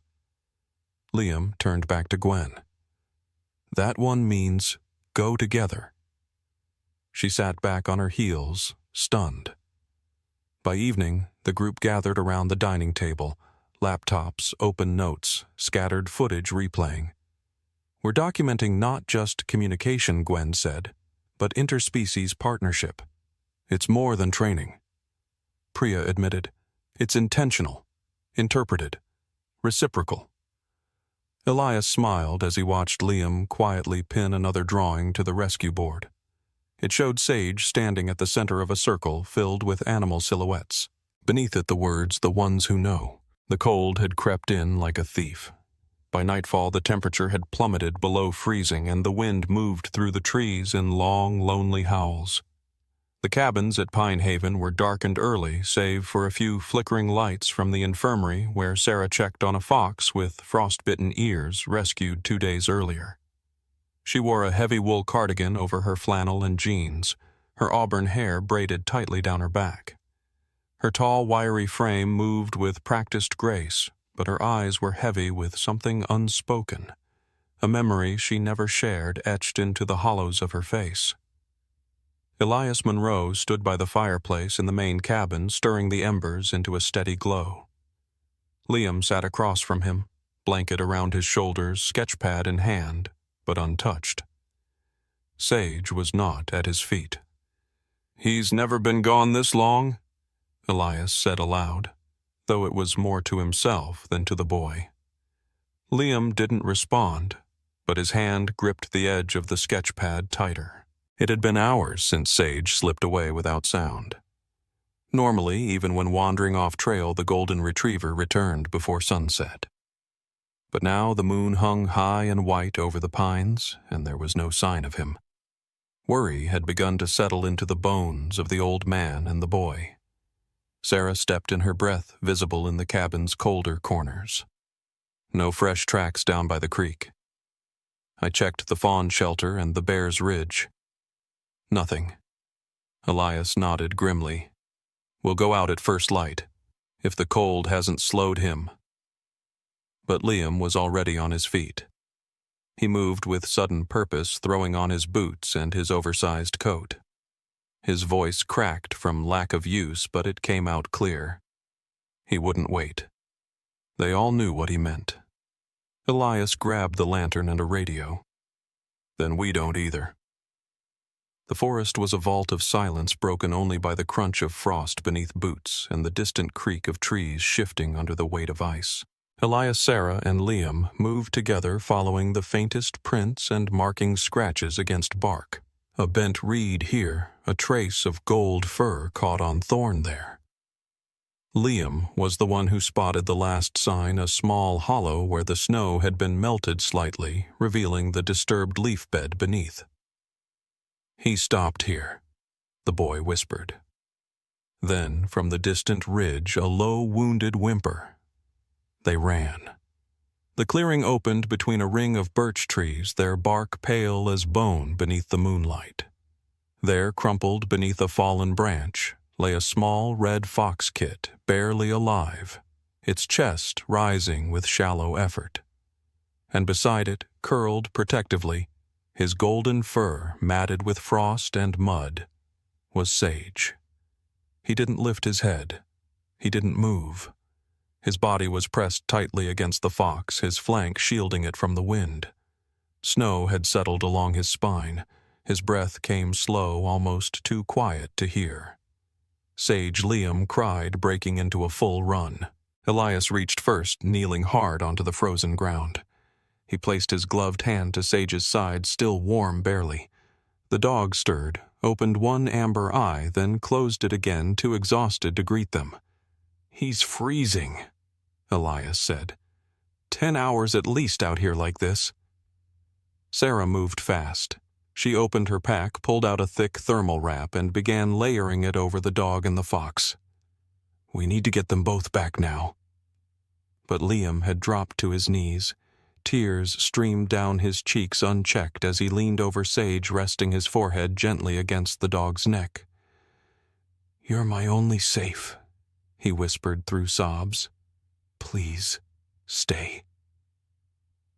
Liam turned back to Gwen. That one means go together. She sat back on her heels, stunned. By evening, the group gathered around the dining table, laptops, open notes, scattered footage replaying. We're documenting not just communication, Gwen said, but interspecies partnership. It's more than training. Priya admitted. It's intentional, interpreted, reciprocal. Elias smiled as he watched Liam quietly pin another drawing to the rescue board. It showed Sage standing at the center of a circle filled with animal silhouettes. Beneath it the words, "The ones who know." The cold had crept in like a thief. By nightfall the temperature had plummeted below freezing and the wind moved through the trees in long, lonely howls. The cabins at Pine Haven were darkened early, save for a few flickering lights from the infirmary where Sarah checked on a fox with frostbitten ears rescued 2 days earlier. She wore a heavy wool cardigan over her flannel and jeans, her auburn hair braided tightly down her back. Her tall, wiry frame moved with practiced grace, but her eyes were heavy with something unspoken, a memory she never shared etched into the hollows of her face. Elias Monroe stood by the fireplace in the main cabin, stirring the embers into a steady glow. Liam sat across from him, blanket around his shoulders, sketchpad in hand, but untouched. Sage was not at his feet. "He's never been gone this long?" Elias said aloud, though it was more to himself than to the boy. Liam didn't respond, but his hand gripped the edge of the sketchpad tighter. It had been hours since Sage slipped away without sound. Normally, even when wandering off trail, the golden retriever returned before sunset. But now the moon hung high and white over the pines, and there was no sign of him. Worry had begun to settle into the bones of the old man and the boy. Sarah stepped in, her breath visible in the cabin's colder corners. No fresh tracks down by the creek. I checked the fawn shelter and the Bear's Ridge. Nothing. Elias nodded grimly. "We'll go out at first light, if the cold hasn't slowed him." But Liam was already on his feet. He moved with sudden purpose, throwing on his boots and his oversized coat. His voice cracked from lack of use, but it came out clear. He wouldn't wait. They all knew what he meant. Elias grabbed the lantern and a radio. "Then we don't either." The forest was a vault of silence broken only by the crunch of frost beneath boots and the distant creak of trees shifting under the weight of ice. Elias, Sarah, and Liam moved together following the faintest prints and marking scratches against bark. A bent reed here, a trace of gold fur caught on thorn there. Liam was the one who spotted the last sign, a small hollow where the snow had been melted slightly, revealing the disturbed leaf bed beneath. "He stopped here," the boy whispered. Then, from the distant ridge, a low, wounded whimper. They ran. The clearing opened between a ring of birch trees, their bark pale as bone beneath the moonlight. There, crumpled beneath a fallen branch, lay a small red fox kit, barely alive, its chest rising with shallow effort. And beside it, curled protectively, his golden fur matted with frost and mud, was Sage. He didn't lift his head. He didn't move. His body was pressed tightly against the fox, his flank shielding it from the wind. Snow had settled along his spine. His breath came slow, almost too quiet to hear. Sage Liam cried, breaking into a full run. Elias reached first, kneeling hard onto the frozen ground. He placed his gloved hand to Sage's side, still warm barely. The dog stirred, opened one amber eye, then closed it again, too exhausted to greet them. "He's freezing," Elias said. 10 hours at least out here like this." Sarah moved fast. She opened her pack, pulled out a thick thermal wrap, and began layering it over the dog and the fox. "We need to get them both back now." But Liam had dropped to his knees. Tears streamed down his cheeks unchecked as he leaned over Sage, resting his forehead gently against the dog's neck. "You're my only safe," he whispered through sobs. "Please, stay."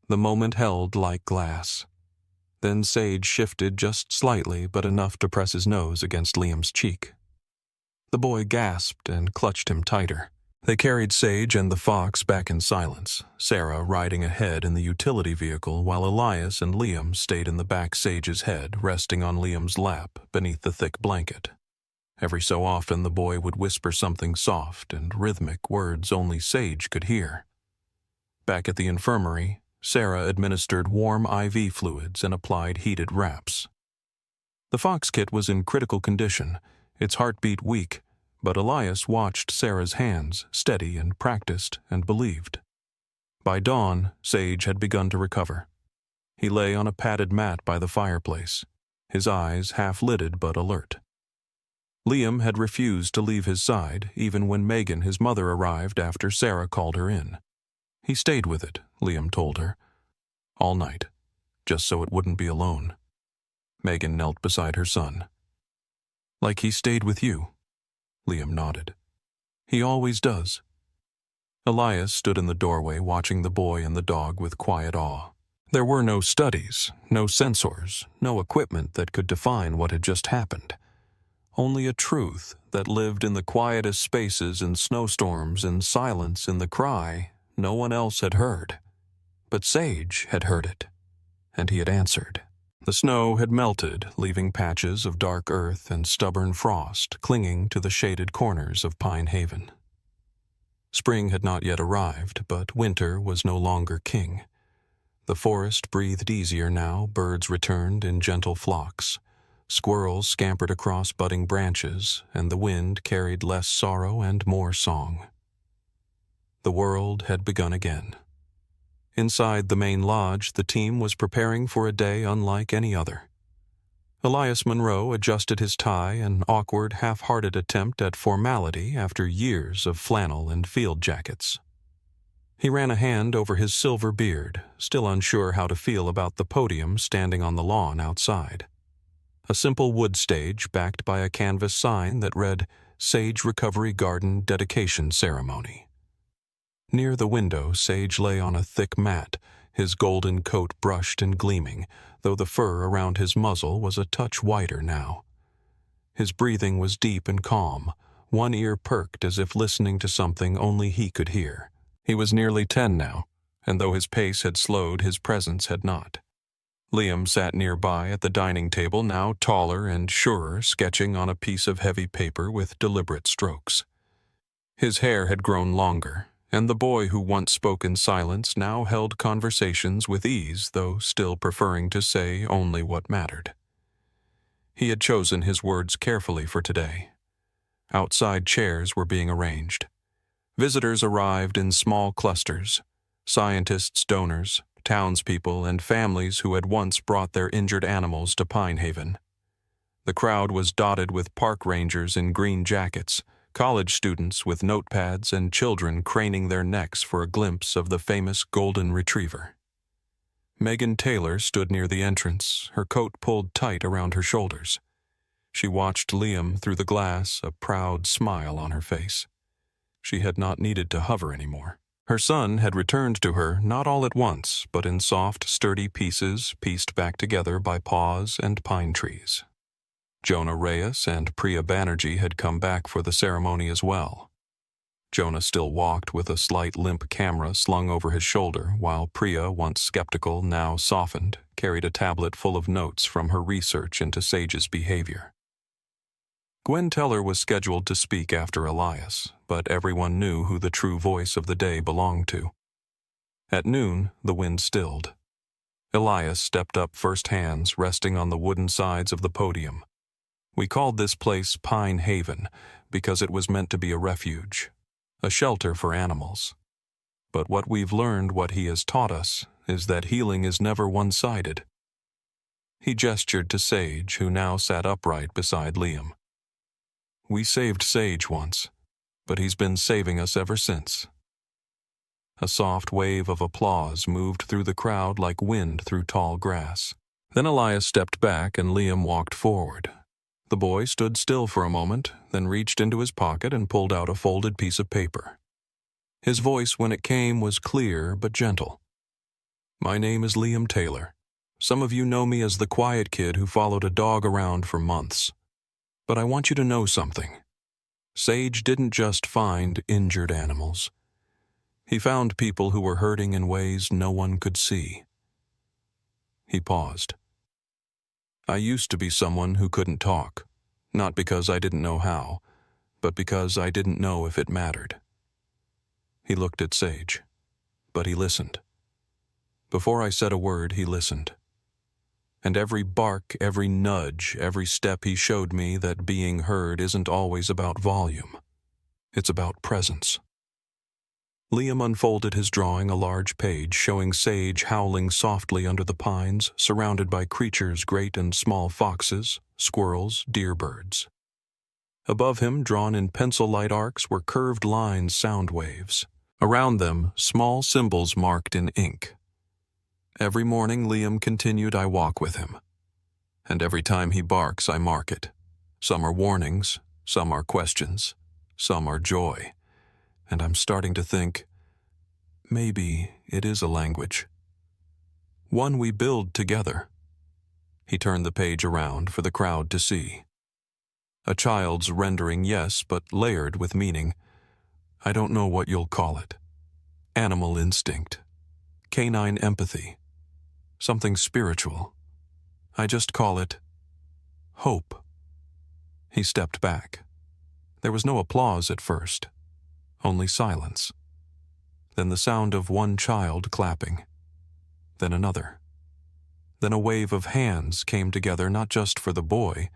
The moment held like glass. Then Sage shifted just slightly, but enough to press his nose against Liam's cheek. The boy gasped and clutched him tighter. They carried Sage and the fox back in silence, Sarah riding ahead in the utility vehicle while Elias and Liam stayed in the back, Sage's head resting on Liam's lap beneath the thick blanket. Every so often the boy would whisper something soft and rhythmic, words only Sage could hear. Back at the infirmary, Sarah administered warm IV fluids and applied heated wraps. The fox kit was in critical condition, its heartbeat weak, but Elias watched Sarah's hands, steady and practiced, and believed. By dawn, Sage had begun to recover. He lay on a padded mat by the fireplace, his eyes half-lidded but alert. Liam had refused to leave his side, even when Megan, his mother, arrived after Sarah called her in. He stayed with it, Liam told her, all night, just so it wouldn't be alone. Megan knelt beside her son. Like he stayed with you? Liam nodded. He always does. Elias stood in the doorway watching the boy and the dog with quiet awe. There were no studies, no sensors, no equipment that could define what had just happened. Only a truth that lived in the quietest spaces in snowstorms and silence in the cry no one else had heard. But Sage had heard it, and he had answered. The snow had melted, leaving patches of dark earth and stubborn frost clinging to the shaded corners of Pine Haven. Spring had not yet arrived, but winter was no longer king. The forest breathed easier now, birds returned in gentle flocks. Squirrels scampered across budding branches, and the wind carried less sorrow and more song. The world had begun again. Inside the main lodge, the team was preparing for a day unlike any other. Elias Monroe adjusted his tie, an awkward, half-hearted attempt at formality after years of flannel and field jackets. He ran a hand over his silver beard, still unsure how to feel about the podium standing on the lawn outside. A simple wood stage backed by a canvas sign that read, Sage Recovery Garden Dedication Ceremony. Near the window, Sage lay on a thick mat, his golden coat brushed and gleaming, though the fur around his muzzle was a touch whiter now. His breathing was deep and calm, one ear perked as if listening to something only he could hear. He was nearly 10 now, and though his pace had slowed, his presence had not. Liam sat nearby at the dining table, now taller and surer, sketching on a piece of heavy paper with deliberate strokes. His hair had grown longer, and the boy who once spoke in silence now held conversations with ease, though still preferring to say only what mattered. He had chosen his words carefully for today. Outside chairs were being arranged. Visitors arrived in small clusters, scientists, donors, townspeople, and families who had once brought their injured animals to Pine Haven. The crowd was dotted with park rangers in green jackets, college students with notepads, and children craning their necks for a glimpse of the famous golden retriever. Megan Taylor stood near the entrance, her coat pulled tight around her shoulders. She watched Liam through the glass, a proud smile on her face. She had not needed to hover anymore. Her son had returned to her, not all at once, but in soft, sturdy pieces pieced back together by paws and pine trees. Jonah Reyes and Priya Banerjee had come back for the ceremony as well. Jonah still walked with a slight limp camera slung over his shoulder, while Priya, once skeptical, now softened, carried a tablet full of notes from her research into Sage's behavior. Gwen Teller was scheduled to speak after Elias, but everyone knew who the true voice of the day belonged to. At noon, the wind stilled. Elias stepped up first hands, resting on the wooden sides of the podium. We called this place Pine Haven because it was meant to be a refuge, a shelter for animals. But what we've learned, what he has taught us, is that healing is never one-sided. He gestured to Sage, who now sat upright beside Liam. We saved Sage once, but he's been saving us ever since. A soft wave of applause moved through the crowd like wind through tall grass. Then Elias stepped back and Liam walked forward. The boy stood still for a moment, then reached into his pocket and pulled out a folded piece of paper. His voice, when it came, was clear but gentle. My name is Liam Taylor. Some of you know me as the quiet kid who followed a dog around for months. But I want you to know something. Sage didn't just find injured animals. He found people who were hurting in ways no one could see. He paused. I used to be someone who couldn't talk, not because I didn't know how, but because I didn't know if it mattered. He looked at Sage, but he listened. Before I said a word, he listened. And every bark, every nudge, every step he showed me that being heard isn't always about volume. It's about presence. Liam unfolded his drawing, a large page showing Sage howling softly under the pines, surrounded by creatures great and small, foxes, squirrels, deer birds. Above him, drawn in pencil-light arcs, were curved lines, sound waves. Around them, small symbols marked in ink. Every morning, Liam continued, I walk with him. And every time he barks, I mark it. Some are warnings, some are questions, some are joy. And I'm starting to think, maybe it is a language. One we build together. He turned the page around for the crowd to see. A child's rendering, yes, but layered with meaning. I don't know what you'll call it. Animal instinct. Canine empathy. Something spiritual. I just call it hope. He stepped back. There was no applause at first, only silence. Then the sound of one child clapping. Then another. Then a wave of hands came together, not just for the boy,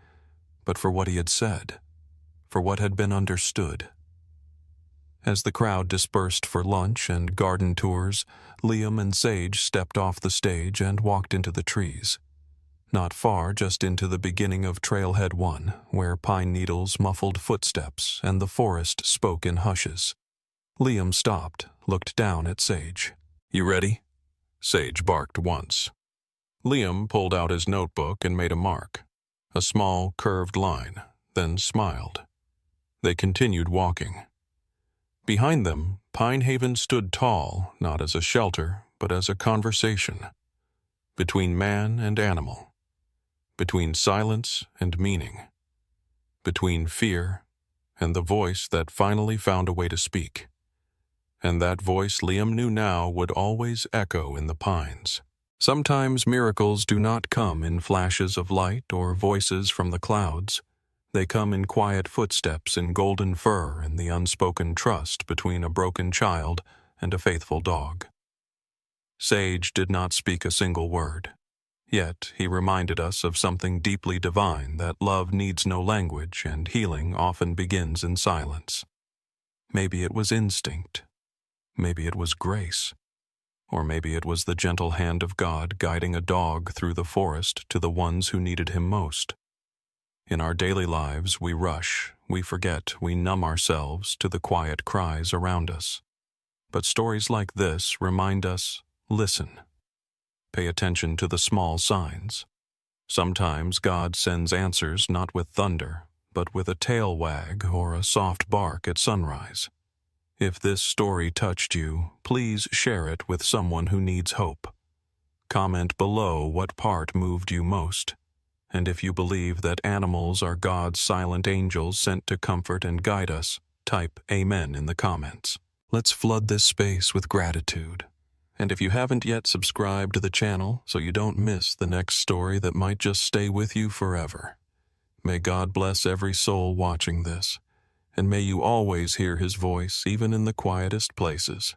but for what he had said, for what had been understood. As the crowd dispersed for lunch and garden tours, Liam and Sage stepped off the stage and walked into the trees. Not far, just into the beginning of Trailhead 1, where pine needles muffled footsteps and the forest spoke in hushes. Liam stopped, looked down at Sage. You ready? Sage barked once. Liam pulled out his notebook and made a mark. A small, curved line, then smiled. They continued walking. Behind them, Pine Haven stood tall, not as a shelter, but as a conversation. Between man and animal. Between silence and meaning. Between fear and the voice that finally found a way to speak. And that voice, Liam knew now, would always echo in the pines. Sometimes miracles do not come in flashes of light or voices from the clouds. They come in quiet footsteps in golden fur and the unspoken trust between a broken child and a faithful dog. Sage did not speak a single word. Yet he reminded us of something deeply divine, that love needs no language and healing often begins in silence. Maybe it was instinct. Maybe it was grace. Or maybe it was the gentle hand of God guiding a dog through the forest to the ones who needed him most. In our daily lives, we rush, we forget, we numb ourselves to the quiet cries around us. But stories like this remind us, listen. Pay attention to the small signs. Sometimes God sends answers not with thunder, but with a tail wag or a soft bark at sunrise. If this story touched you, please share it with someone who needs hope. Comment below what part moved you most. And if you believe that animals are God's silent angels sent to comfort and guide us, type Amen in the comments. Let's flood this space with gratitude. And if you haven't yet subscribed to the channel so you don't miss the next story that might just stay with you forever. May God bless every soul watching this. And may you always hear his voice, even in the quietest places.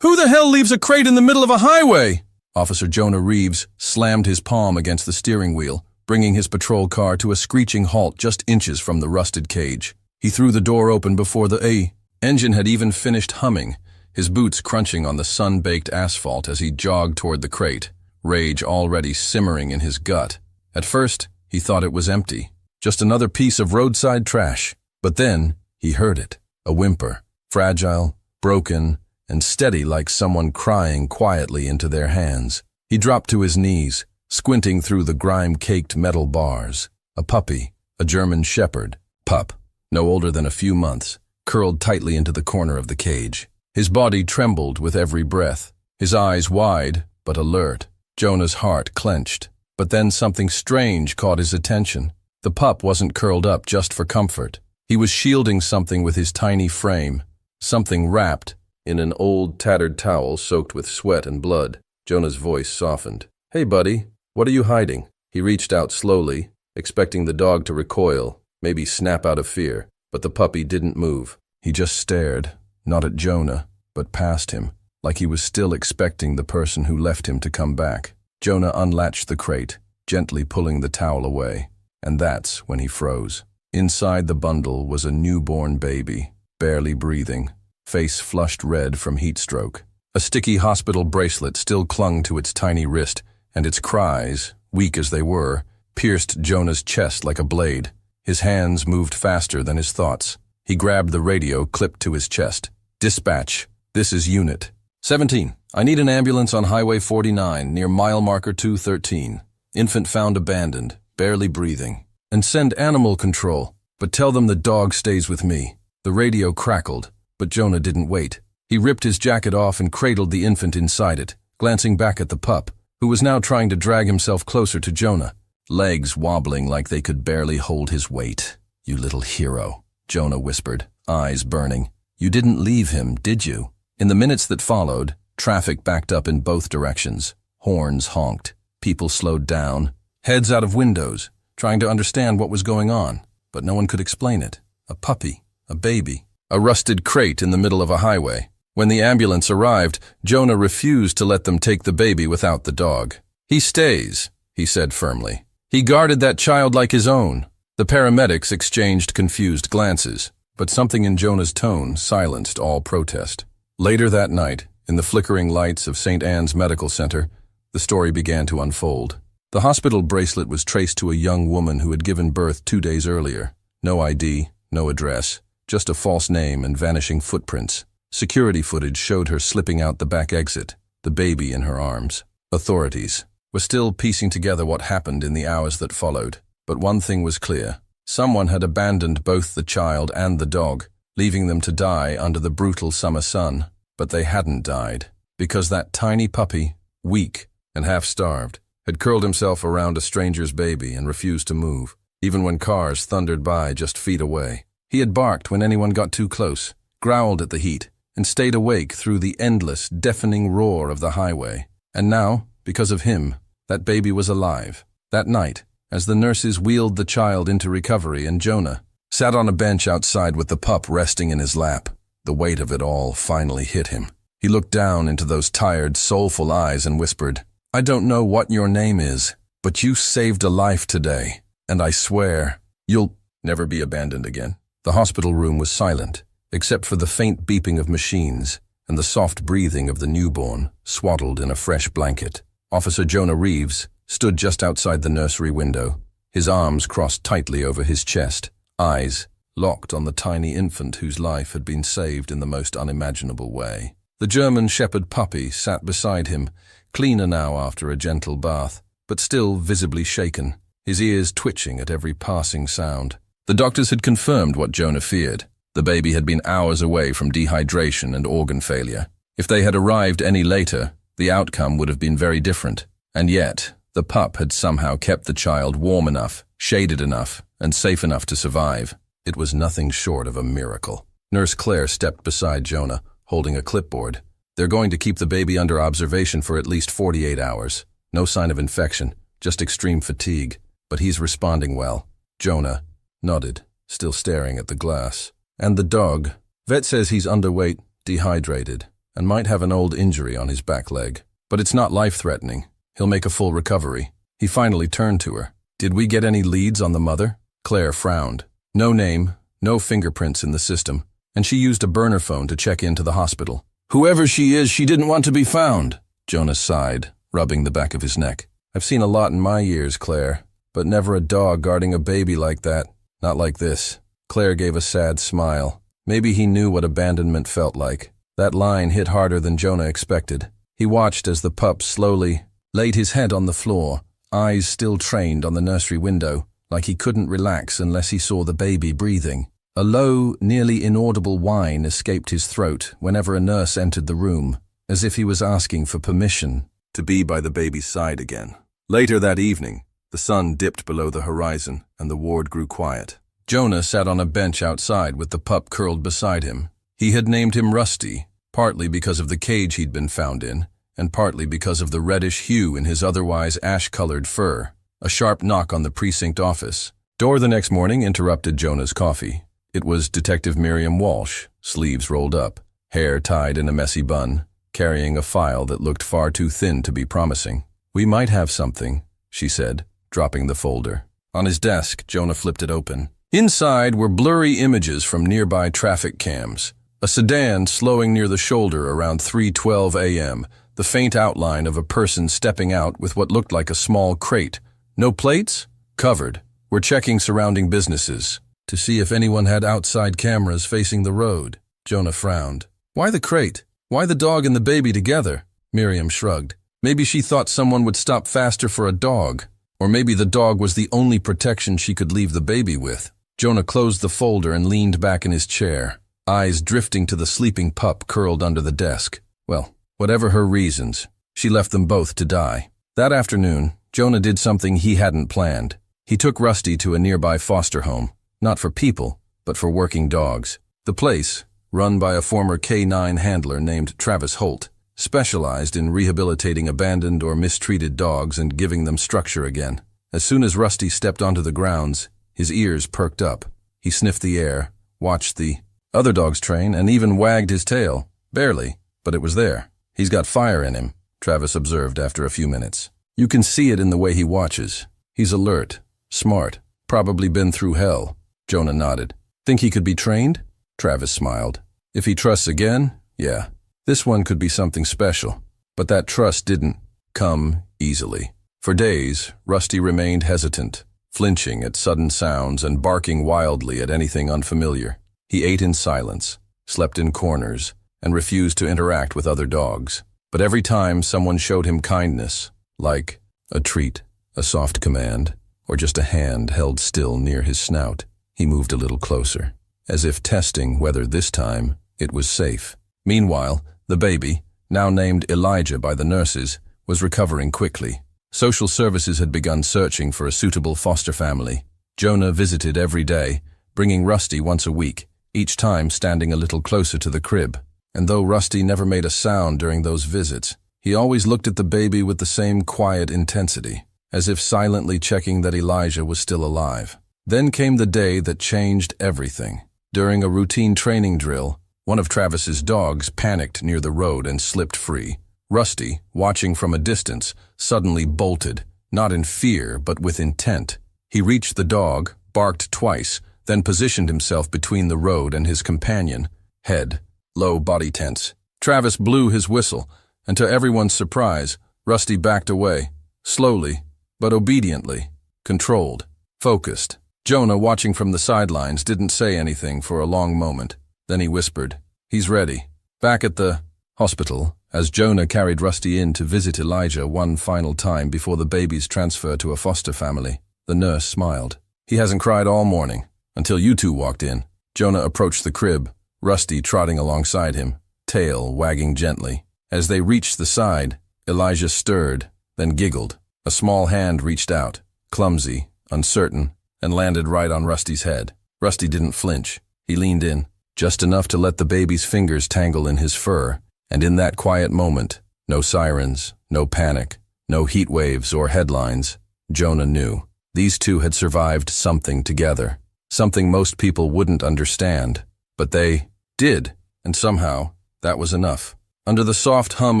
Who the hell leaves a crate in the middle of a highway? Officer Jonah Reeves slammed his palm against the steering wheel, bringing his patrol car to a screeching halt just inches from the rusted cage. He threw the door open before the engine had even finished humming, his boots crunching on the sun-baked asphalt as he jogged toward the crate, rage already simmering in his gut. At first, he thought it was empty, just another piece of roadside trash. But then, he heard it, a whimper, fragile, broken, and steady like someone crying quietly into their hands. He dropped to his knees, squinting through the grime-caked metal bars. A puppy, a German shepherd, pup, no older than a few months, curled tightly into the corner of the cage. His body trembled with every breath, his eyes wide but alert. Jonah's heart clenched. But then something strange caught his attention. The pup wasn't curled up just for comfort. He was shielding something with his tiny frame, something wrapped in an old tattered towel soaked with sweat and blood. Jonah's voice softened. Hey buddy, what are you hiding? He reached out slowly, expecting the dog to recoil, maybe snap out of fear, but the puppy didn't move. He just stared, not at Jonah, but past him, like he was still expecting the person who left him to come back. Jonah unlatched the crate, gently pulling the towel away, and that's when he froze. Inside the bundle was a newborn baby, barely breathing, face flushed red from heat stroke. A sticky hospital bracelet still clung to its tiny wrist, and its cries, weak as they were, pierced Jonah's chest like a blade. His hands moved faster than his thoughts. He grabbed the radio clipped to his chest. "Dispatch, this is Unit 17. I need an ambulance on Highway 49 near mile marker 213. Infant found abandoned, barely breathing. And send animal control, but tell them the dog stays with me." The radio crackled, but Jonah didn't wait. He ripped his jacket off and cradled the infant inside it, glancing back at the pup, who was now trying to drag himself closer to Jonah, legs wobbling like they could barely hold his weight. "You little hero," Jonah whispered, eyes burning. "You didn't leave him, did you?" In the minutes that followed, traffic backed up in both directions. Horns honked. People slowed down, heads out of windows, trying to understand what was going on, but no one could explain it. A puppy, a baby, a rusted crate in the middle of a highway. When the ambulance arrived, Jonah refused to let them take the baby without the dog. "He stays," he said firmly. He guarded that child like his own. The paramedics exchanged confused glances, but something in Jonah's tone silenced all protest. Later that night, in the flickering lights of St. Anne's Medical Center, the story began to unfold. The hospital bracelet was traced to a young woman who had given birth 2 days earlier. No ID, no address, just a false name and vanishing footprints. Security footage showed her slipping out the back exit, the baby in her arms. Authorities were still piecing together what happened in the hours that followed, but one thing was clear. Someone had abandoned both the child and the dog, leaving them to die under the brutal summer sun. But they hadn't died, because that tiny puppy, weak and half-starved, had curled himself around a stranger's baby and refused to move, even when cars thundered by just feet away. He had barked when anyone got too close, growled at the heat, and stayed awake through the endless, deafening roar of the highway. And now, because of him, that baby was alive. That night, as the nurses wheeled the child into recovery and Jonah sat on a bench outside with the pup resting in his lap, the weight of it all finally hit him. He looked down into those tired, soulful eyes and whispered, "I don't know what your name is, but you saved a life today, and I swear you'll never be abandoned again." The hospital room was silent, except for the faint beeping of machines and the soft breathing of the newborn, swaddled in a fresh blanket. Officer Jonah Reeves stood just outside the nursery window, his arms crossed tightly over his chest, eyes locked on the tiny infant whose life had been saved in the most unimaginable way. The German shepherd puppy sat beside him, cleaner now after a gentle bath, but still visibly shaken, his ears twitching at every passing sound. The doctors had confirmed what Jonah feared. The baby had been hours away from dehydration and organ failure. If they had arrived any later, the outcome would have been very different. And yet, the pup had somehow kept the child warm enough, shaded enough, and safe enough to survive. It was nothing short of a miracle. Nurse Claire stepped beside Jonah, holding a clipboard. "They're going to keep the baby under observation for at least 48 hours. No sign of infection, just extreme fatigue, but he's responding well." Jonah nodded, still staring at the glass. "And the dog? Vet says he's underweight, dehydrated, and might have an old injury on his back leg. But it's not life-threatening. He'll make a full recovery." He finally turned to her. "Did we get any leads on the mother?" Claire frowned. "No name, no fingerprints in the system, and she used a burner phone to check into the hospital." "Whoever she is, she didn't want to be found," Jonah sighed, rubbing the back of his neck. "I've seen a lot in my years, Claire, but never a dog guarding a baby like that. Not like this." Claire gave a sad smile. Maybe he knew what abandonment felt like. That line hit harder than Jonah expected. He watched as the pup slowly laid his head on the floor, eyes still trained on the nursery window, like he couldn't relax unless he saw the baby breathing. A low, nearly inaudible whine escaped his throat whenever a nurse entered the room, as if he was asking for permission to be by the baby's side again. Later that evening, the sun dipped below the horizon and the ward grew quiet. Jonah sat on a bench outside with the pup curled beside him. He had named him Rusty, partly because of the cage he'd been found in, and partly because of the reddish hue in his otherwise ash-colored fur. A sharp knock on the precinct office door the next morning interrupted Jonah's coffee. It was Detective Miriam Walsh, sleeves rolled up, hair tied in a messy bun, carrying a file that looked far too thin to be promising. "We might have something," she said, dropping the folder. On his desk, Jonah flipped it open. Inside were blurry images from nearby traffic cams. A sedan slowing near the shoulder around 3:12 a.m., the faint outline of a person stepping out with what looked like a small crate. No plates? Covered. "We're checking surrounding businesses to see if anyone had outside cameras facing the road." Jonah frowned. "Why the crate? Why the dog and the baby together?" Miriam shrugged. Maybe she thought someone would stop faster for a dog. Or maybe the dog was the only protection she could leave the baby with. Jonah closed the folder and leaned back in his chair, eyes drifting to the sleeping pup curled under the desk. Well, whatever her reasons, she left them both to die. That afternoon, Jonah did something he hadn't planned. He took Rusty to a nearby foster home, not for people, but for working dogs. The place, run by a former K-9 handler named Travis Holt, specialized in rehabilitating abandoned or mistreated dogs and giving them structure again. As soon as Rusty stepped onto the grounds, his ears perked up. He sniffed the air, watched the other dogs train, and even wagged his tail. Barely, but it was there. "He's got fire in him," Travis observed after a few minutes. "You can see it in the way he watches. He's alert, smart, probably been through hell." Jonah nodded. "Think he could be trained?" Travis smiled. "If he trusts again, yeah. This one could be something special." But that trust didn't come easily. For days, Rusty remained hesitant, flinching at sudden sounds and barking wildly at anything unfamiliar. He ate in silence, slept in corners, and refused to interact with other dogs. But every time someone showed him kindness, like a treat, a soft command, or just a hand held still near his snout, he moved a little closer, as if testing whether this time it was safe. Meanwhile, the baby, now named Elijah by the nurses, was recovering quickly. Social services had begun searching for a suitable foster family. Jonah visited every day, bringing Rusty once a week, each time standing a little closer to the crib. And though Rusty never made a sound during those visits, he always looked at the baby with the same quiet intensity, as if silently checking that Elijah was still alive. Then came the day that changed everything. During a routine training drill, one of Travis's dogs panicked near the road and slipped free. Rusty, watching from a distance, suddenly bolted, not in fear but with intent. He reached the dog, barked twice, then positioned himself between the road and his companion, head, low, body tense. Travis blew his whistle, and to everyone's surprise, Rusty backed away, slowly, but obediently, controlled, focused. Jonah, watching from the sidelines, didn't say anything for a long moment. Then he whispered, "He's ready." Back at the hospital, as Jonah carried Rusty in to visit Elijah one final time before the baby's transfer to a foster family, the nurse smiled. "He hasn't cried all morning, until you two walked in." Jonah approached the crib, Rusty trotting alongside him, tail wagging gently. As they reached the side, Elijah stirred, then giggled. A small hand reached out, clumsy, uncertain, and landed right on Rusty's head. Rusty didn't flinch. He leaned in, just enough to let the baby's fingers tangle in his fur, and in that quiet moment, no sirens, no panic, no heat waves or headlines, Jonah knew. These two had survived something together, something most people wouldn't understand, but they did, and somehow that was enough. Under the soft hum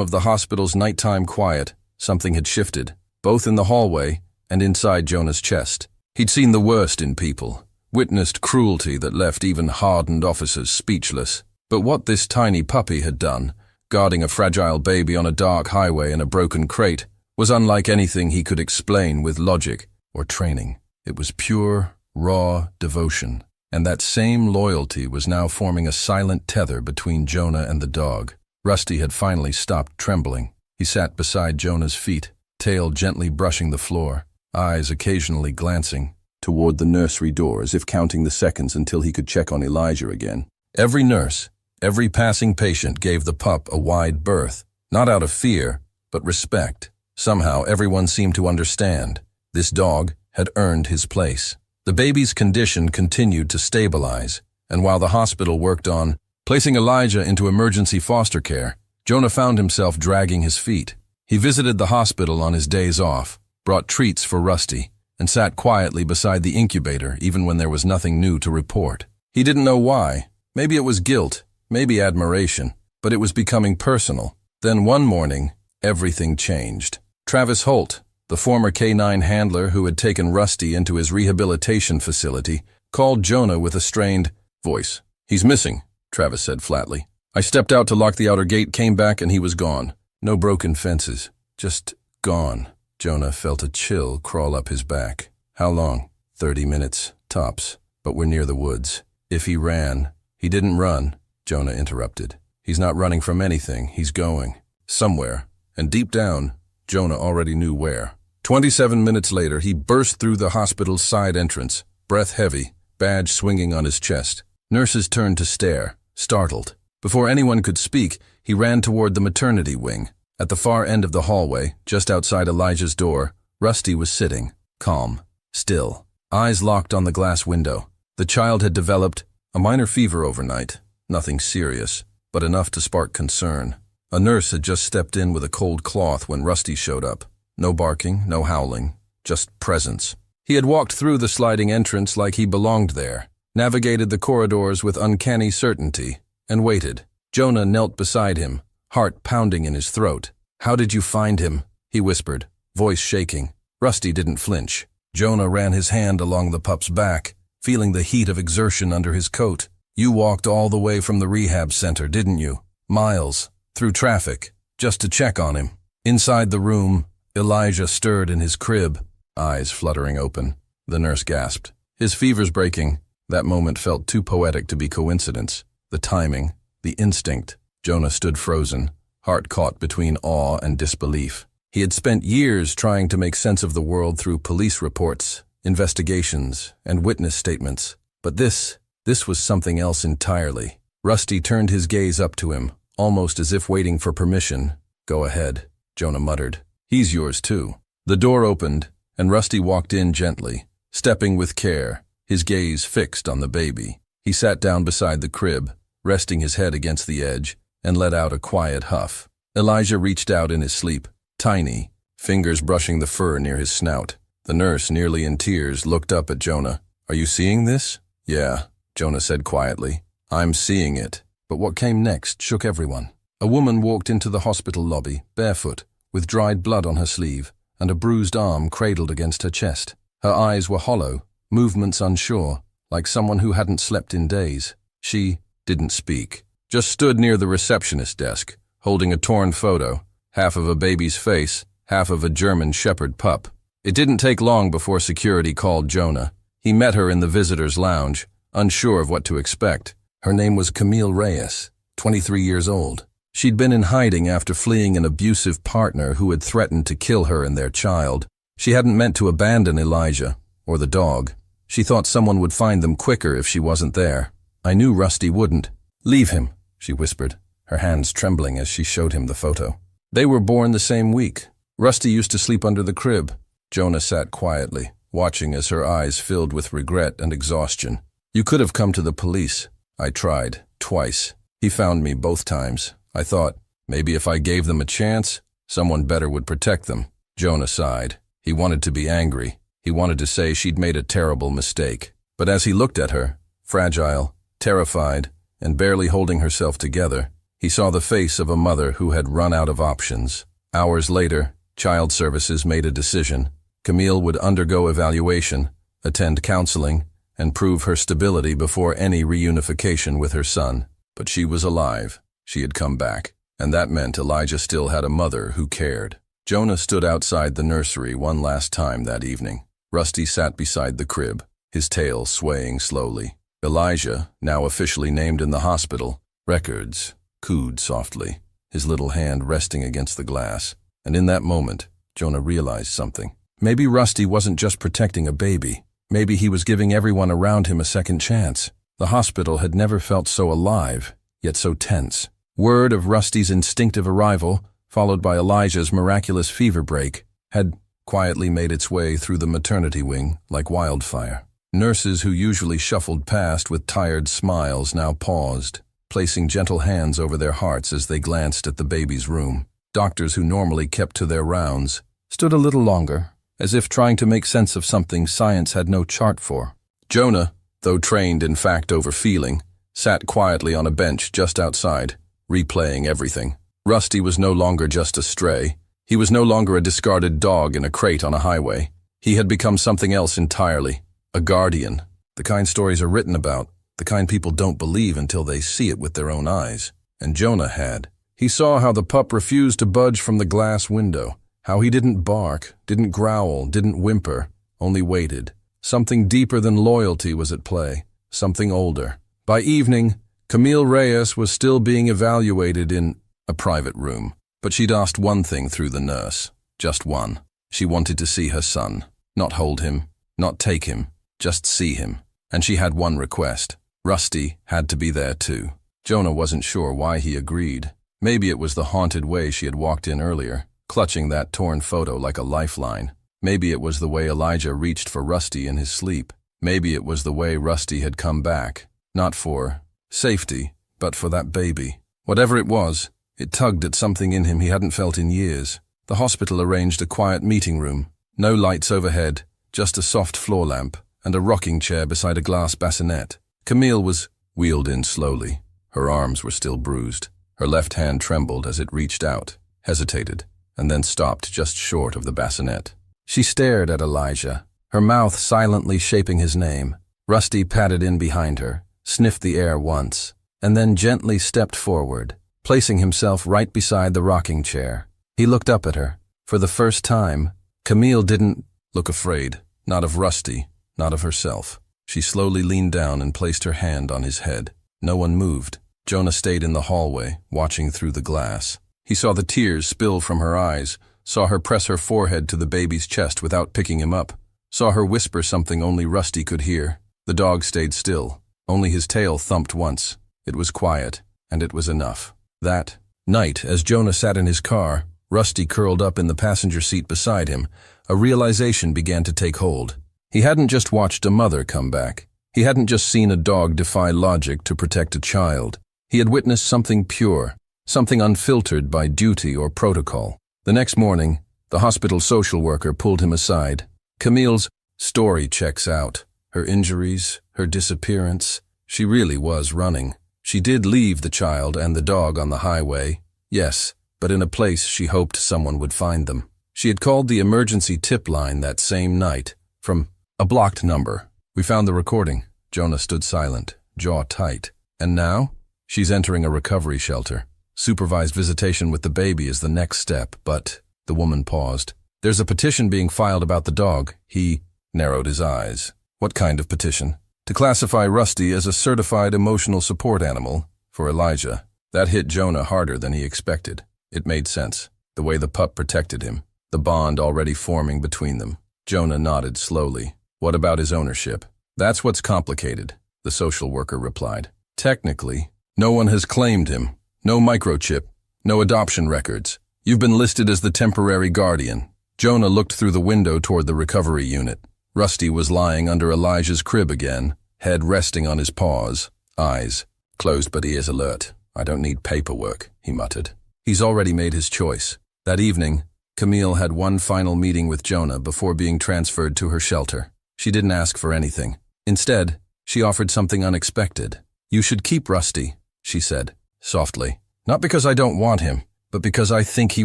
of the hospital's nighttime quiet, something had shifted, both in the hallway and inside Jonah's chest. He'd seen the worst in people, witnessed cruelty that left even hardened officers speechless. But what this tiny puppy had done, guarding a fragile baby on a dark highway in a broken crate, was unlike anything he could explain with logic or training. It was pure, raw devotion, and that same loyalty was now forming a silent tether between Jonah and the dog. Rusty had finally stopped trembling. He sat beside Jonah's feet, tail gently brushing the floor, eyes occasionally glancing toward the nursery door as if counting the seconds until he could check on Elijah again. Every nurse, every passing patient gave the pup a wide berth, not out of fear, but respect. Somehow everyone seemed to understand. This dog had earned his place. The baby's condition continued to stabilize, and while the hospital worked on placing Elijah into emergency foster care, Jonah found himself dragging his feet. He visited the hospital on his days off, brought treats for Rusty, and sat quietly beside the incubator even when there was nothing new to report. He didn't know why. Maybe it was guilt, maybe admiration, but it was becoming personal. Then one morning, everything changed. Travis Holt, the former K-9 handler who had taken Rusty into his rehabilitation facility, called Jonah with a strained voice. "He's missing," Travis said flatly. "I stepped out to lock the outer gate, came back, and he was gone. No broken fences. Just gone." Jonah felt a chill crawl up his back. "How long?" 30 minutes, tops. But we're near the woods. If he ran—" "He didn't run," Jonah interrupted. "He's not running from anything. He's going. Somewhere." And deep down, Jonah already knew where. 27 minutes later, he burst through the hospital's side entrance, breath heavy, badge swinging on his chest. Nurses turned to stare, startled. Before anyone could speak, he ran toward the maternity wing. At the far end of the hallway, just outside Elijah's door, Rusty was sitting, calm, still, eyes locked on the glass window. The child had developed a minor fever overnight, nothing serious, but enough to spark concern. A nurse had just stepped in with a cold cloth when Rusty showed up. No barking, no howling, just presence. He had walked through the sliding entrance like he belonged there, navigated the corridors with uncanny certainty, and waited. Jonah knelt beside him, heart pounding in his throat. "How did you find him?" he whispered, voice shaking. Rusty didn't flinch. Jonah ran his hand along the pup's back, feeling the heat of exertion under his coat. "You walked all the way from the rehab center, didn't you? Miles, through traffic, just to check on him." Inside the room, Elijah stirred in his crib, eyes fluttering open. The nurse gasped. "His fever's breaking." That moment felt too poetic to be coincidence. The timing, the instinct. Jonah stood frozen, heart caught between awe and disbelief. He had spent years trying to make sense of the world through police reports, investigations, and witness statements. But this was something else entirely. Rusty turned his gaze up to him, almost as if waiting for permission. "Go ahead," Jonah muttered. "He's yours too." The door opened, and Rusty walked in gently, stepping with care, his gaze fixed on the baby. He sat down beside the crib, resting his head against the edge, and let out a quiet huff. Elijah reached out in his sleep, tiny, fingers brushing the fur near his snout. The nurse, nearly in tears, looked up at Jonah. "Are you seeing this?" "Yeah," Jonah said quietly. "I'm seeing it." But what came next shook everyone. A woman walked into the hospital lobby, barefoot, with dried blood on her sleeve, and a bruised arm cradled against her chest. Her eyes were hollow, movements unsure, like someone who hadn't slept in days. She didn't speak, just stood near the receptionist desk, holding a torn photo, half of a baby's face, half of a German shepherd pup. It didn't take long before security called Jonah. He met her in the visitor's lounge, unsure of what to expect. Her name was Camille Reyes, 23 years old. She'd been in hiding after fleeing an abusive partner who had threatened to kill her and their child. She hadn't meant to abandon Elijah, or the dog. She thought someone would find them quicker if she wasn't there. "I knew Rusty wouldn't." "Leave him," she whispered, her hands trembling as she showed him the photo. They were born the same week. Rusty used to sleep under the crib. Jonah sat quietly, watching as her eyes filled with regret and exhaustion. "You could have come to the police." "I tried, twice. He found me both times. I thought, maybe if I gave them a chance, someone better would protect them." Jonah sighed. He wanted to be angry. He wanted to say she'd made a terrible mistake. But as he looked at her, fragile, terrified, and barely holding herself together, he saw the face of a mother who had run out of options. Hours later, Child Services made a decision. Camille would undergo evaluation, attend counseling, and prove her stability before any reunification with her son. But she was alive. She had come back, and that meant Elijah still had a mother who cared. Jonah stood outside the nursery one last time that evening. Rusty sat beside the crib, his tail swaying slowly. Elijah, now officially named in the hospital, records, cooed softly, his little hand resting against the glass. And in that moment, Jonah realized something. Maybe Rusty wasn't just protecting a baby. Maybe he was giving everyone around him a second chance. The hospital had never felt so alive, yet so tense. Word of Rusty's instinctive arrival, followed by Elijah's miraculous fever break, had quietly made its way through the maternity wing like wildfire. Nurses who usually shuffled past with tired smiles now paused, placing gentle hands over their hearts as they glanced at the baby's room. Doctors who normally kept to their rounds stood a little longer, as if trying to make sense of something science had no chart for. Jonah, though trained in fact over feeling, sat quietly on a bench just outside, replaying everything. Rusty was no longer just a stray. He was no longer a discarded dog in a crate on a highway. He had become something else entirely. A guardian. The kind stories are written about. The kind people don't believe until they see it with their own eyes. And Jonah had. He saw how the pup refused to budge from the glass window. How he didn't bark, didn't growl, didn't whimper, only waited. Something deeper than loyalty was at play. Something older. By evening, Camille Reyes was still being evaluated in a private room. But she'd asked one thing through the nurse. Just one. She wanted to see her son. Not hold him, not take him, just see him. And she had one request. Rusty had to be there too. Jonah wasn't sure why he agreed. Maybe it was the haunted way she had walked in earlier, clutching that torn photo like a lifeline. Maybe it was the way Elijah reached for Rusty in his sleep. Maybe it was the way Rusty had come back, not for safety, but for that baby. Whatever it was, it tugged at something in him he hadn't felt in years. The hospital arranged a quiet meeting room. No lights overhead, just a soft floor lamp and a rocking chair beside a glass bassinet. Camille was wheeled in slowly. Her arms were still bruised. Her left hand trembled as it reached out, hesitated, and then stopped just short of the bassinet. She stared at Elijah, her mouth silently shaping his name. Rusty padded in behind her, sniffed the air once, and then gently stepped forward, placing himself right beside the rocking chair. He looked up at her. For the first time, Camille didn't look afraid, not of Rusty, not of herself. She slowly leaned down and placed her hand on his head. No one moved. Jonah stayed in the hallway, watching through the glass. He saw the tears spill from her eyes, saw her press her forehead to the baby's chest without picking him up, saw her whisper something only Rusty could hear. The dog stayed still. Only his tail thumped once. It was quiet, and it was enough. That night, as Jonah sat in his car, Rusty curled up in the passenger seat beside him, a realization began to take hold. He hadn't just watched a mother come back. He hadn't just seen a dog defy logic to protect a child. He had witnessed something pure, something unfiltered by duty or protocol. The next morning, the hospital social worker pulled him aside. Camille's story checks out. Her injuries, her disappearance. She really was running. She did leave the child and the dog on the highway, yes, but in a place she hoped someone would find them. She had called the emergency tip line that same night, from a blocked number. We found the recording. Jonah stood silent, jaw tight. And now? She's entering a recovery shelter. Supervised visitation with the baby is the next step, but the woman paused. There's a petition being filed about the dog. He narrowed his eyes. What kind of petition? To classify Rusty as a certified emotional support animal for Elijah. That hit Jonah harder than he expected. It made sense. The way the pup protected him. The bond already forming between them. Jonah nodded slowly. What about his ownership? That's what's complicated, the social worker replied. Technically, no one has claimed him. No microchip. No adoption records. You've been listed as the temporary guardian. Jonah looked through the window toward the recovery unit. Rusty was lying under Elijah's crib again, head resting on his paws, eyes closed but ears alert. I don't need paperwork, he muttered. He's already made his choice. That evening, Camille had one final meeting with Jonah before being transferred to her shelter. She didn't ask for anything. Instead, she offered something unexpected. You should keep Rusty, she said, softly. Not because I don't want him, but because I think he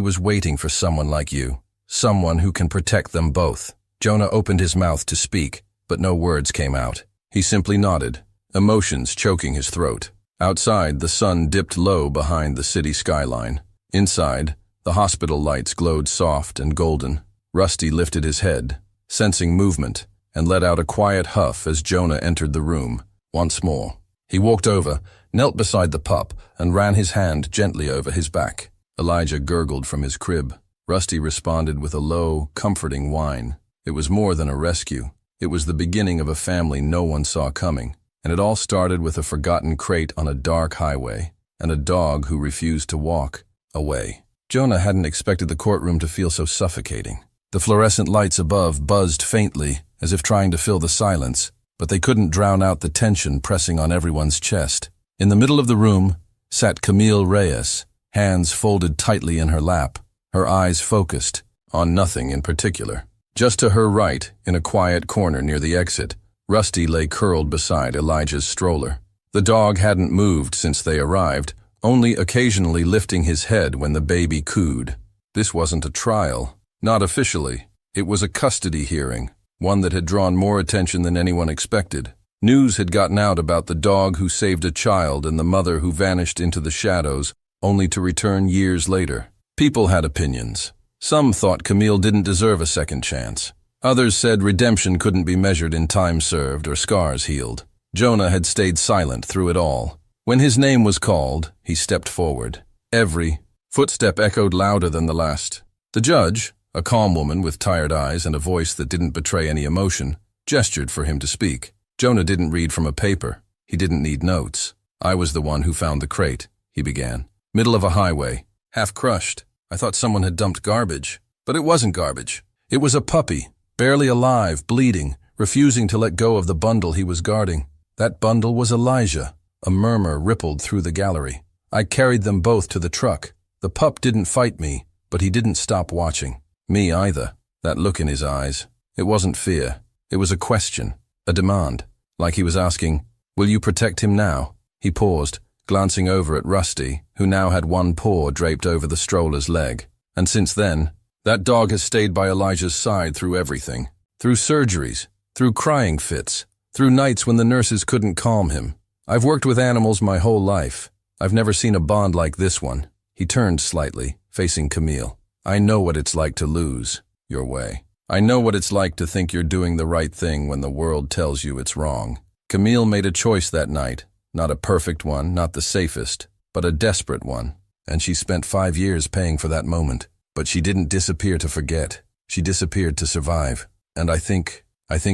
was waiting for someone like you. Someone who can protect them both. Jonah opened his mouth to speak, but no words came out. He simply nodded, emotions choking his throat. Outside, the sun dipped low behind the city skyline. Inside, the hospital lights glowed soft and golden. Rusty lifted his head, sensing movement, and let out a quiet huff as Jonah entered the room. Once more. He walked over, knelt beside the pup, and ran his hand gently over his back. Elijah gurgled from his crib. Rusty responded with a low, comforting whine. It was more than a rescue. It was the beginning of a family no one saw coming. And it all started with a forgotten crate on a dark highway, and a dog who refused to walk away. Jonah hadn't expected the courtroom to feel so suffocating. The fluorescent lights above buzzed faintly, as if trying to fill the silence, but they couldn't drown out the tension pressing on everyone's chest. In the middle of the room sat Camille Reyes, hands folded tightly in her lap, her eyes focused on nothing in particular. Just to her right, in a quiet corner near the exit, Rusty lay curled beside Elijah's stroller. The dog hadn't moved since they arrived, only occasionally lifting his head when the baby cooed. This wasn't a trial. Not officially. It was a custody hearing, one that had drawn more attention than anyone expected. News had gotten out about the dog who saved a child and the mother who vanished into the shadows, only to return years later. People had opinions. Some thought Camille didn't deserve a second chance. Others said redemption couldn't be measured in time served or scars healed. Jonah had stayed silent through it all. When his name was called, he stepped forward. Every footstep echoed louder than the last. The judge, a calm woman with tired eyes and a voice that didn't betray any emotion, gestured for him to speak. Jonah didn't read from a paper. He didn't need notes. "I was the one who found the crate," he began. "Middle of a highway. Half crushed. I thought someone had dumped garbage. But it wasn't garbage. It was a puppy, barely alive, bleeding, refusing to let go of the bundle he was guarding. That bundle was Elijah." A murmur rippled through the gallery. "I carried them both to the truck. The pup didn't fight me, but he didn't stop watching. Me either." That look in his eyes. It wasn't fear. It was a question, a demand, like he was asking, "Will you protect him now?" He paused, glancing over at Rusty, who now had one paw draped over the stroller's leg. And since then, that dog has stayed by Elijah's side through everything. Through surgeries, through crying fits, through nights when the nurses couldn't calm him. "I've worked with animals my whole life. I've never seen a bond like this one." He turned slightly, facing Camille. "I know what it's like to lose your way. I know what it's like to think you're doing the right thing when the world tells you it's wrong." Camille made a choice that night. Not a perfect one, not the safest, but a desperate one. And she spent 5 years paying for that moment. But she didn't disappear to forget. She disappeared to survive. And I think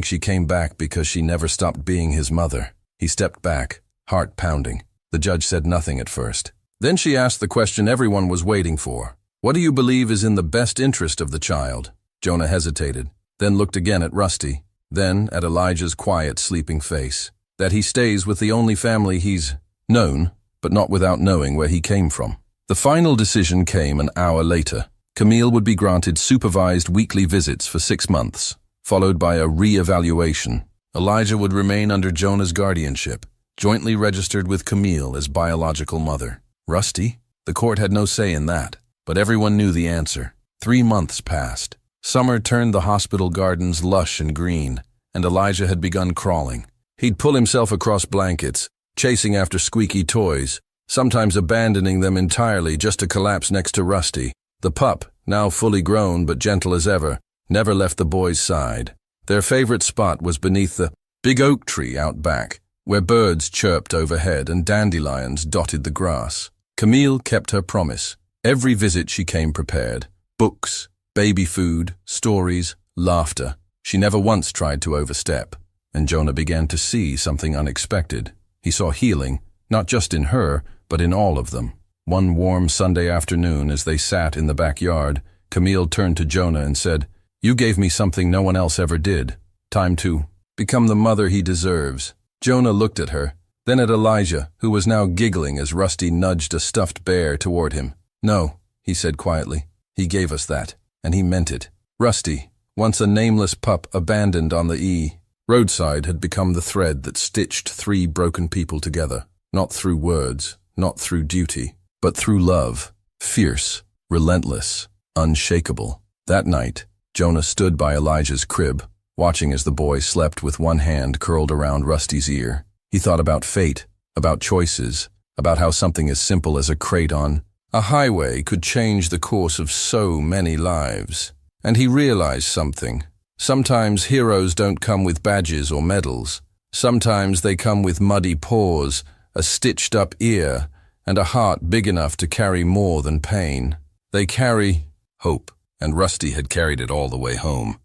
she came back because she never stopped being his mother. He stepped back, heart pounding. The judge said nothing at first. Then she asked the question everyone was waiting for. "What do you believe is in the best interest of the child?" Jonah hesitated, then looked again at Rusty, then at Elijah's quiet, sleeping face. "That he stays with the only family he's known, but not without knowing where he came from." The final decision came an hour later. Camille would be granted supervised weekly visits for 6 months, followed by a re-evaluation. Elijah would remain under Jonah's guardianship, jointly registered with Camille as biological mother. Rusty? The court had no say in that, but everyone knew the answer. 3 months passed. Summer turned the hospital gardens lush and green, and Elijah had begun crawling. He'd pull himself across blankets, chasing after squeaky toys, sometimes abandoning them entirely just to collapse next to Rusty. The pup, now fully grown but gentle as ever, never left the boy's side. Their favorite spot was beneath the big oak tree out back, where birds chirped overhead and dandelions dotted the grass. Camille kept her promise. Every visit she came prepared. Books, baby food, stories, laughter. She never once tried to overstep. And Jonah began to see something unexpected. He saw healing, not just in her, but in all of them. One warm Sunday afternoon, as they sat in the backyard, Camille turned to Jonah and said, "You gave me something no one else ever did. Time to become the mother he deserves." Jonah looked at her, then at Elijah, who was now giggling as Rusty nudged a stuffed bear toward him. "No," he said quietly. "He gave us that, and he meant it." Rusty, once a nameless pup abandoned on the roadside, had become the thread that stitched 3 broken people together, not through words, not through duty, but through love, fierce, relentless, unshakable. That night, Jonah stood by Elijah's crib, watching as the boy slept with one hand curled around Rusty's ear. He thought about fate, about choices, about how something as simple as a crate on a highway could change the course of so many lives. And he realized something. Sometimes heroes don't come with badges or medals. Sometimes they come with muddy paws, a stitched-up ear, and a heart big enough to carry more than pain. They carry hope, and Rusty had carried it all the way home.